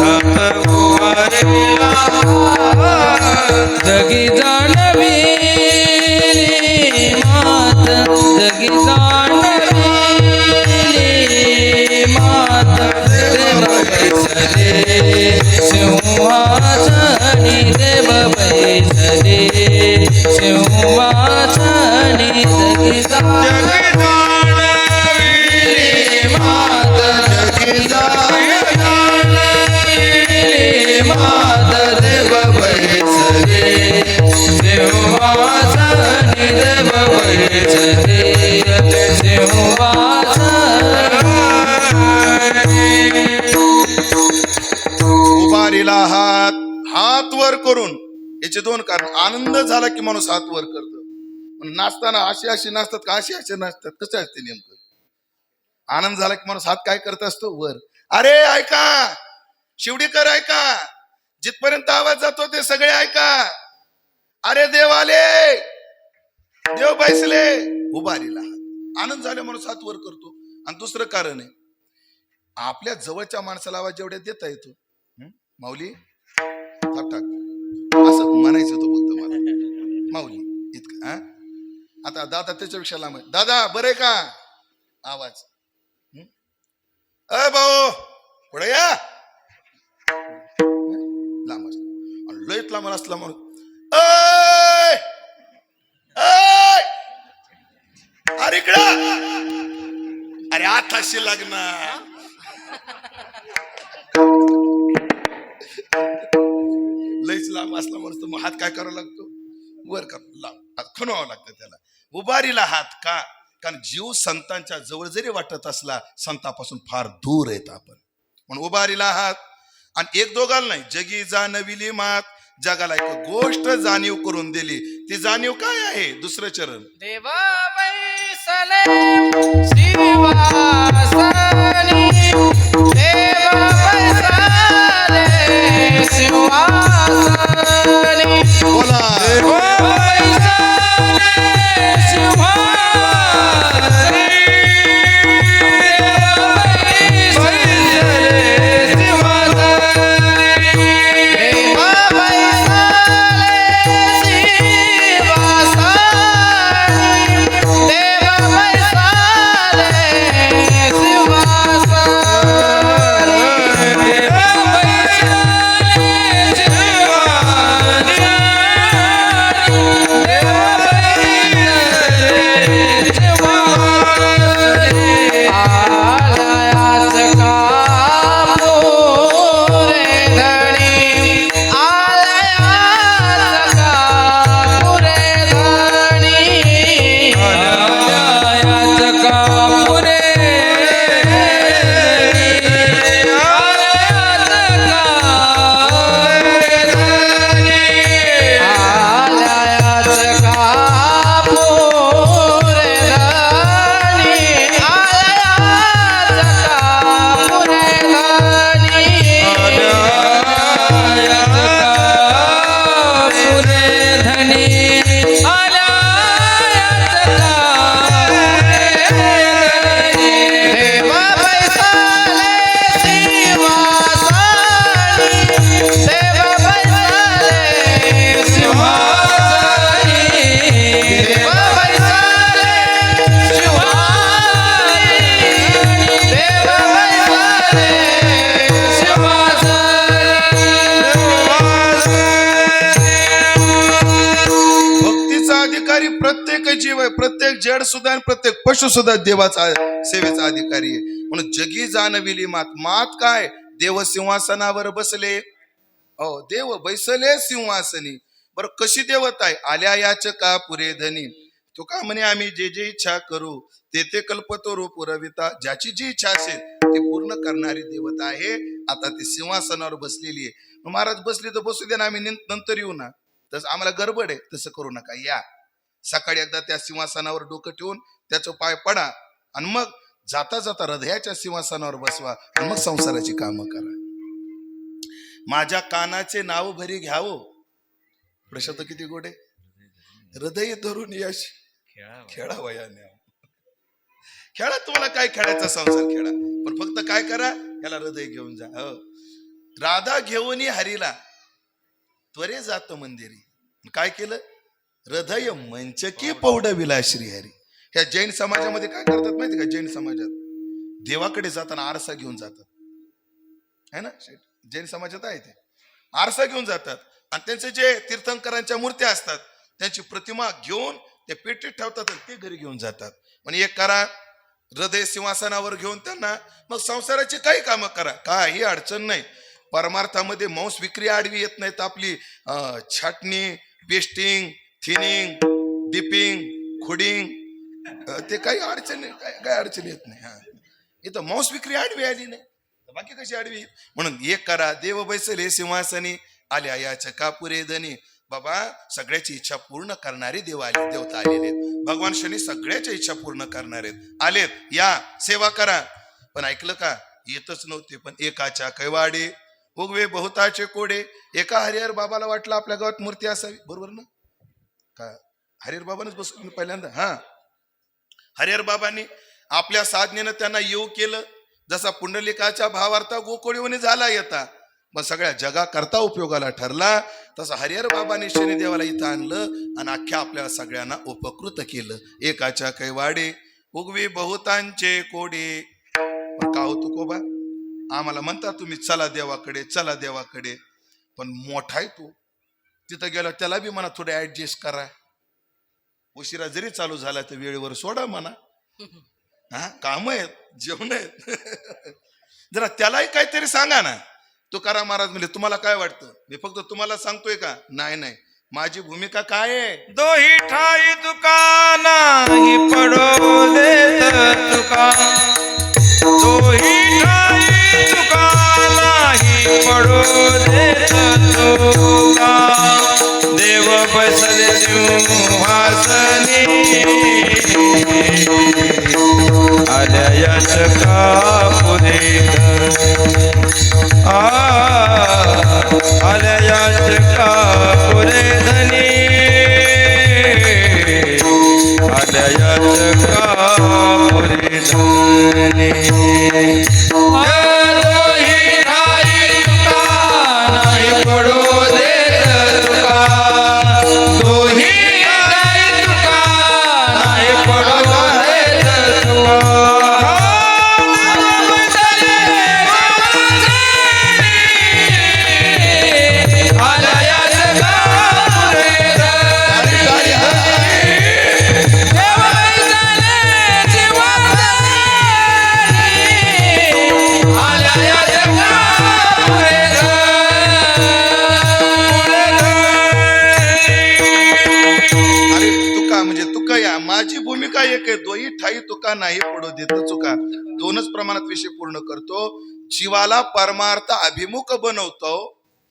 हात, उभारीला हात. जगी जाणवी मात, जगी जाणवी मात, देव बैसले सिंहासनी, देव बैसले सिंहासन उभारीला हात हात वर करून, याचे दोन कारण. आनंद झाला की माणूस हात वर करतो. पण नाचताना अशी अशी नाचतात का अशी अशी नाचतात, कसं असते नेमकं? आनंद झाला की माणूस हात काय करत असतो? वर. अरे ऐका शिवडीकर, ऐका, जिथपर्यंत आवाज जातो ते सगळे ऐका. अरे देव आले, देव बैसले. उभारीला हात, आनंद झाला माणूस हात वर करतो. आणि दुसरं कारण आहे, आपल्या जवळच्या माणसाला आवाज जेवढ्या देता येतो, माऊली थाप टाक असं म्हणायचं होतं फक्त मला, माऊली इतकं. हा आता दादा त्याच्यापेक्षा लांब आहे. दादा बरे का? आवाज अ भाऊ पुढे या. लांब असला, लयत लांब असला म्हणून अरे इकडं, अरे आताशी लागणार. लयच लांब असला म्हणून मग हात काय करावा लागतो? वर कर, लांब खुणवावं लागतं त्याला. उभारीला हात का? कारण जीव संतांच्या जवळ जरी वाटत असला, संतापासून फार दूर येत आपण. म्हणून उभारीला हात. आणि एक दोघाला नाही, जगी जाणविली मात, जगाला एक गोष्ट जाणीव करून दिली. ती जाणीव काय आहे? दुसरं चरण. देवा बैसले सिंहासनी, देवा बैसले सिंहासनी, बोला देवा बैसले सिंहासनी, देवा बैसले सिंहासनी, देवा बैसले सिंहासनी, देवा बैसले सिंहासनी, देवा प्रत्येक जीव आहे, प्रत्येक जड सुद्धा आणि प्रत्येक पशु सुद्धा देवाचा सेवेचा अधिकारी आहे. म्हणून जगी जाणविली मात. मात काय? देव सिंहासनावर बसले. हो, देव बैसले सिंहासनी. बरं, कशी देवता आहे? आल्या याचका पुरे धनी. तो का म्हणे, आम्ही जे जे इच्छा करू ते ते कल्पतो पुरविता. ज्याची जी इच्छा असेल ते पूर्ण करणारी देवता आहे. आता ते सिंहासनावर बसलेली आहे. महाराज बसले तर बसू दे ना, आम्ही नंतर येऊ ना. तसं आम्हाला गडबड आहे, तसं करू नका. या सकाळी एकदा त्या सिंहासनावर डोकं ठेवून त्याचं पाय पडा आणि मग जाता जाता हृदयाच्या सिंहासनावर बसवा आणि मग संसाराची कामं करा. माझ्या कानाचे नाव भरी घ्यावं. प्रशब्द किती गोडे. हृदय धरून यश खेळावं. याने खेळा, तुम्हाला काय खेळायचा संसार खेळा, पण फक्त काय करा, याला हृदय घेऊन जा. हो, राधा घेऊन हरीला त्वरे जात मंदिरी. काय केलं? हृदय मंचकी पौडविला श्रीहरी. ह्या जैन समाजामध्ये काय करतात माहिती का? जैन समाजात देवाकडे जाताना आरसा घेऊन जातात, है ना? जैन समाजात आहे ते आरसा घेऊन जातात आणि त्यांचे जे तीर्थंकरांच्या मूर्त्या असतात त्यांची प्रतिमा घेऊन ते पेटीत ठेवतात आणि ते घरी घेऊन जातात. म्हणजे एक करा, हृदय सिंहासनावर घेऊन त्यांना मग संसाराची काही कामं करा, काही अडचण नाही. परमार्थामध्ये मांस विक्री आडवी येत नाहीत. आपली छाटणी, पेस्टिंग, थिनिंग, डिपिंग, खुडिंग ते काही अडचण नाही, काय अडचण येत नाही. हा इथं मांस विक्री आडवी आली नाही, बाकी कशी आडवी येईल? म्हणून एक करा, देव बैसले सिंहासनी, आल्या याच्या कापुरे धनी. बाबा सगळ्याची इच्छा पूर्ण करणारे देव आले, देवता आलेले आहेत. भगवान शनी सगळ्याच्या इच्छा पूर्ण करणारे आलेत. या सेवा करा. पण ऐकलं का, येतच नव्हते. पण एकाच्या कैवाडे उगवे बहुताचे कोडे. एका हरिहर बाबाला वाटलं आपल्या गावात मूर्ती असावी, बरोबर ना? का हरिहर बाबानेच बसवलं पहिल्यांदा. हा हरिहर बाबांनी आपल्या साधनेनं त्यांना येऊ केलं. जसा पुंडलिकाच्या भावार्था गोकुळीवनी झाला येता, मग सगळ्या जगा करता उपयोगाला ठरला. तसं हरिहर बाबांनी शनिदेवाला इथं आणलं आणि अख्ख्या आपल्या सगळ्यांना उपकृत केलं. एकाच्या कैवाडे उगवी बहुतांचे कोडे. पण का हो तुकोबा, आम्हाला म्हणता तुम्ही चला देवाकडे, चला देवाकडे, पण मोठा आहे तू, तिथं गेला त्याला बी म्हणा थोडे ऍडजस्ट करा. उशिरा जरी चालू झाला तर वेळेवर सोडा म्हणा. हा काम आहेत, जेवण आहेत. जरा त्यालाही काहीतरी सांगा ना. तुकाराम महाराज म्हणजे तुम्हाला काय वाटतं, मी फक्त तुम्हाला सांगतोय का? नाही नाही, माझी भूमिका काय आहे? दोही ठाई तुका नाही पडो देत तुका, दोही ठाई तुका नाही पडो देत तुका. देव बसले सिंहासनी, आल्या याचका पुरे आल्या याचका पुरे धनी, आल्या याचका पुरे धनी. दोही ठाई तुका नाही पडो देत तुका, दोही ठाई तुका नाही पडो देत तुका. माझी भूमिका एक आहे, दोही ठाई तुका नाही पडो देत चुका. दोनच प्रमाणात विषय पूर्ण करतो. जीवाला परमार्थ अभिमुख बनवतो,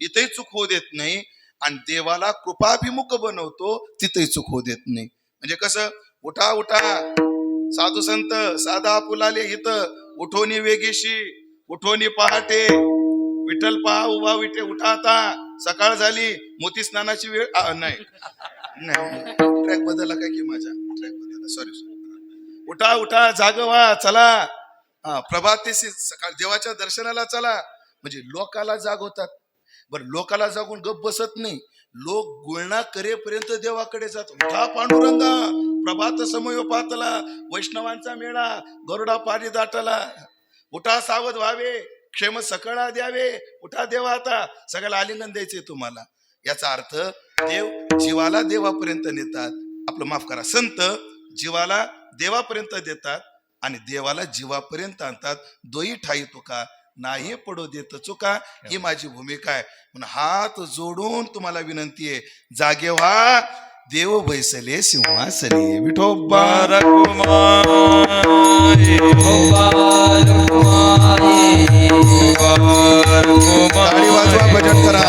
इथेही चूक होऊ देत नाही. आणि देवाला कृपाभिमुख बनवतो, तिथेही चूक होऊ देत नाही. म्हणजे कसं, उठा उठा साधू संत, साधा फुलाले इथं उठोनी वेगेशी, उठोनी पहाटे, विठ्ठल पहा उभा विठे, उठा आता सकाळ झाली, मोती स्नानाची वेळ. नाही ट्रॅक बदलला काय की माझा ट्रॅक बदलला, सॉरी. उठा उठा जागवा, चला प्रभातेशी सकाळ देवाच्या दर्शनाला चला. म्हणजे लोकाला जागवतात. बरं लोकाला जागून गप बसत नाही, लोक गुळणा करेपर्यंत देवाकडे जातात. उठा पांडुरंगा, प्रभात समयो पातला, वैष्णवांचा मेळा, गरुडा पारी दाटला. उठा सावध व्हावे, क्षेम सकळा द्यावे. उठा देवा, आता सगळ्याला आलिंगन द्यायचे तुम्हाला. याचा अर्थ देव जीवाला देवापर्यंत नेतात. आपलं माफ करा, संत जीवाला देवापर्यंत देतात आणि देवाला जीवापर्यंत आणतात. दोही ठाई तुका नाही पडो देत चुका, ही माझी भूमिका आहे. म्हणून हात जोडून तुम्हाला विनंती आहे, जागे व्हा, देव बैसले सिंहासनी. विठोबा रखुमाई, टाळी वाजवा, भजन करा.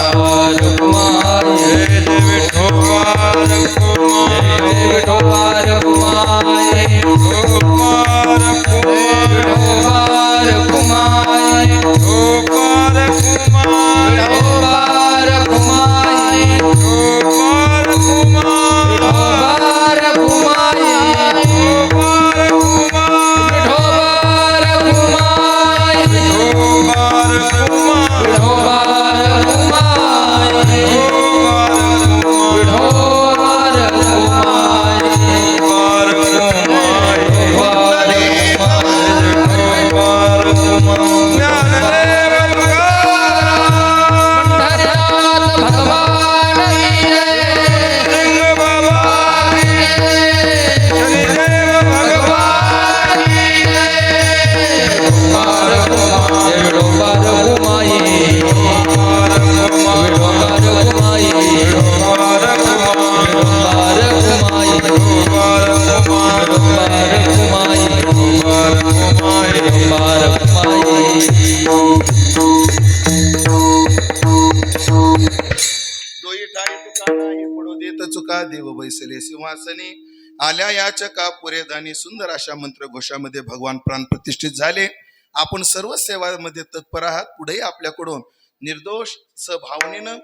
सिंहासनी आल्या याचका पुरेधानी. सुंदर अशा मंत्र घोषामध्ये भगवान प्राण प्रतिष्ठित झाले. आपण सर्व सेवामध्ये तत्पर आहात. पुढेही आपल्याकडून निर्दोष भावनेनं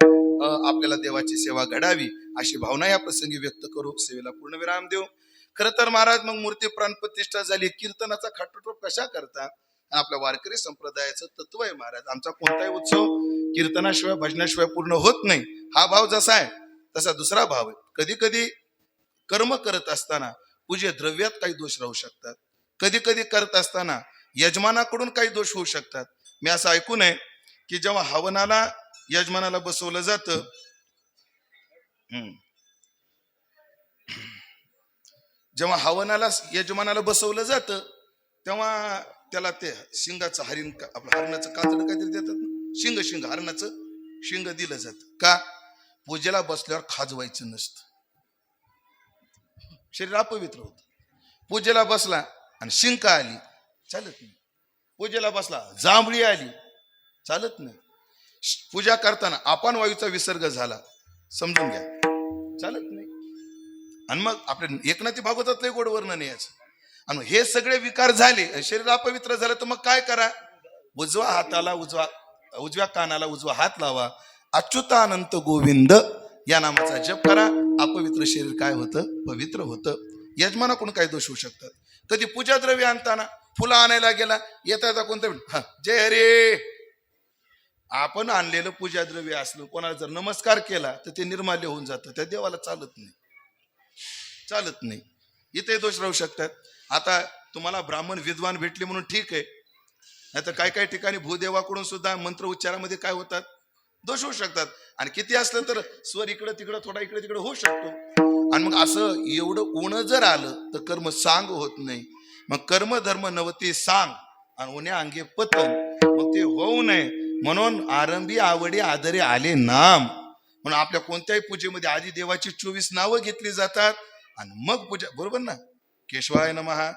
आपल्याला देवाची सेवा घडावी अशी भावना या प्रसंगी व्यक्त करू सेवेला पूर्णविराम देऊ. खरं तर महाराज मग मूर्ती प्राण प्रतिष्ठा झाली. कीर्तनाचा खाटोटोप कशा करता? आपल्या वारकरी संप्रदायाचं तत्व आहे महाराज. आमचा कोणताही उत्सव कीर्तनाशिवाय भजनाशिवाय पूर्ण होत नाही. हा भाव जसा आहे तसा दुसरा भाव आहे. कधी कधी कर्म करत असताना पूज्य द्रव्यात काही दोष राहू शकतात. कधी कधी करत असताना यजमानाकडून काही दोष होऊ शकतात. मी असं ऐकून आहे की जेव्हा हवनाला यजमानाला बसवलं जातं, जेव्हा हवनाला यजमानाला बसवलं जातं तेव्हा त्याला ते शिंगाचं आपलं हरणाचं कातड काहीतरी देतात ना, शिंग हरणाचं शिंग दिलं जातं. का? पूजेला बसल्यावर खाजवायचं नसतं. शरीर अपवित्र होत. पूजेला बसला आणि शिंक आली चालत नाही. पूजेला बसला जांभळी आली चालत नाही. पूजा करताना आपण वायूचा विसर्ग झाला समजून घ्या चालत नाही. आणि मग आपल्या एकनाथी भागवतातलं गोड वर्णन याचं. आणि हे सगळे विकार झाले, शरीर अपवित्र झालं तर मग काय करा? उजवा हाताला उजव्या कानाला उजवा हात लावा. अच्युतानंत गोविंद या नामाचा जप करा. अपवित्र शरीर काय होतं? पवित्र होतं. यजमानाकडून काही दोष होऊ शकतात. कधी पूजा द्रव्य आणताना फुलं आणायला गेला, येता कोणतं जय हरे, आपण आणलेलं पूजा द्रव्य असलं कोणाला जर नमस्कार केला तर ते निर्माल्य होऊन जातं. त्या देवाला चालत नाही. इथे दोष राहू शकतात. आता तुम्हाला ब्राह्मण विद्वान भेटले म्हणून ठीक आहे, नाही तर काही ठिकाणी भूदेवाकडून सुद्धा मंत्र उच्चारामध्ये काय होतात? दोष होऊ शकतात. आणि किती असलं तर स्वर इकडं तिकडं थोडा इकडे तिकडे होऊ शकतो. आणि मग असं एवढं उणं जर आलं तर कर्म सांग होत नाही. मग कर्म धर्म नवती सांग आणि उन्या अंगे पतन, मग ते होऊ नये म्हणून आरंभी आवडी आदरे आले नाम. म्हणून आपल्या कोणत्याही पूजेमध्ये आधी देवाची 24 नावं घेतली जातात आणि मग पूजा. बरोबर ना? केशवाय नमः,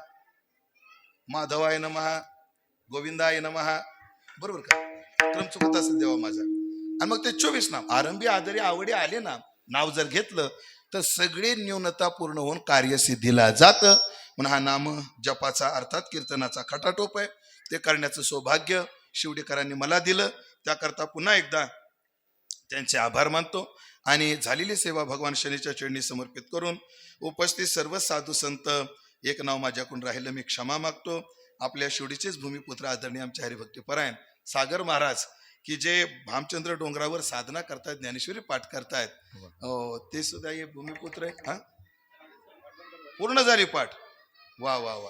माधवाय नमः, गोविंदाय नमः. बरोबर का? क्रम चुकत असेल देवा माझा. आणि मग ते 24 नाम आरंभी आदरे आवडी आले नाव जर घेतलं तर सगळी न्यूनता पूर्ण होऊन कार्यसिद्धीला जातं. म्हणून हा नाम जपाचा अर्थात कीर्तनाचा खटाटोप आहे. ते करण्याचं सौभाग्य शिवडेकरांनी मला दिलं. त्याकरता पुन्हा एकदा त्यांचे आभार मानतो. आणि झालेली सेवा भगवान शनीच्या चरणी समर्पित करून उपस्थित सर्व साधू संत एक नाव माझ्याकडून राहिलं मी क्षमा मागतो. आपल्या शिवडीचेच भूमिपुत्र आदरणीय आमचे हरिभक्तीपरायण सागर महाराज की जे भामचंद्र डोंगरावर साधना करतायत, ज्ञानेश्वरी पाठ करतायत, ते सुद्धा हे भूमिपुत्र आहे. हा पूर्ण झाली पाठ. वा वा वा.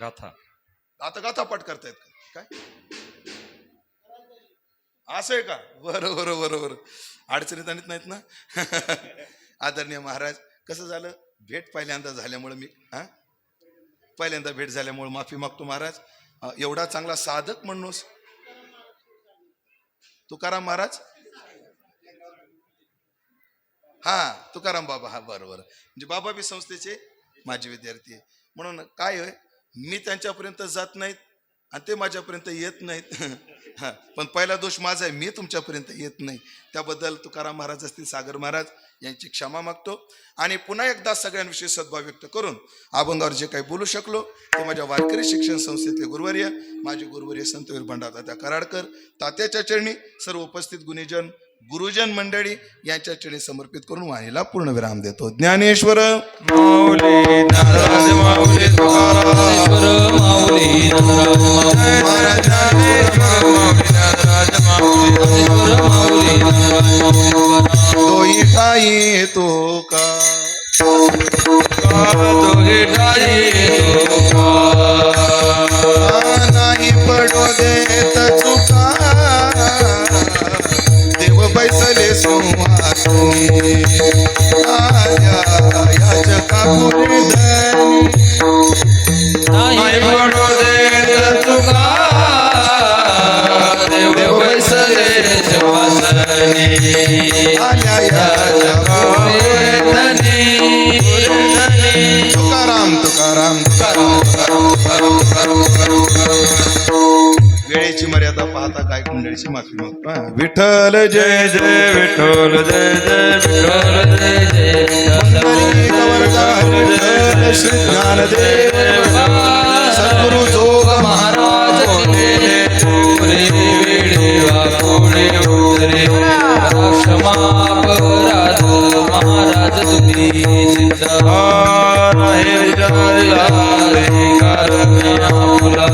गाथा पाठ करतायत काय? असं आहे का? बरोबर. अडचणीत आणत नाहीत ना? आदरणीय महाराज कसं झालं? भेट पहिल्यांदा झाल्यामुळे मी पहिल्यांदा भेट झाल्यामुळे माफी मागतो महाराज. एवढा चांगला साधक म्हणूस तुकाराम महाराज. तुकाराम बाबा. बरोबर. म्हणजे बाबा बी संस्थेचे माझे विद्यार्थी आहे. म्हणून काय आहे, मी त्यांच्यापर्यंत जात नाहीत आणि ते माझ्यापर्यंत येत नाहीत. पण पहिला दोष माझा आहे, मी तुमच्यापर्यंत येत नाही. त्याबद्दल तुकाराम महाराज असतील, सागर महाराज यांची क्षमा मागतो. आणि पुन्हा एकदा सगळ्यांविषयी सद्भाव व्यक्त करून अभंगावर जे काही बोलू शकलो ते माझ्या वारकरी शिक्षण संस्थेतले गुरुवर्य माझे गुरुवर्य संतवीर भंडार तात्या कराडकर तात्याच्या चरणी सर्व उपस्थित गुणीजन गुरुजन मंडळी यांच्या चरणी समर्पित करून वाणीला पूर्ण विराम देतो. ज्ञानेश्वर माऊली नाराज माऊली तुकाराम माऊली नाराज महाराज ज्ञानेश्वर माऊली नाराज माऊली तोही ठाई तो का तोही ठाई नाही पडो देत चुका देव बैसले संवासनी आल्या याचका पुरे धनी वेळेची मर्यादा पाहता गायक मंडळीची माफी मागतो हा. विठ्ठल जय जय विठ्ठल जय जय विठ्ठल जय जय पुंडलिक वरदा विठ्ठल श्री ज्ञानदेव सद्गुरु जोग महाराज महाराज पुरे वेळेवा पुढे उतरे क्षमा अपराध महाराज तुम्ही सिद्ध नाही विचारला रे कारण फुला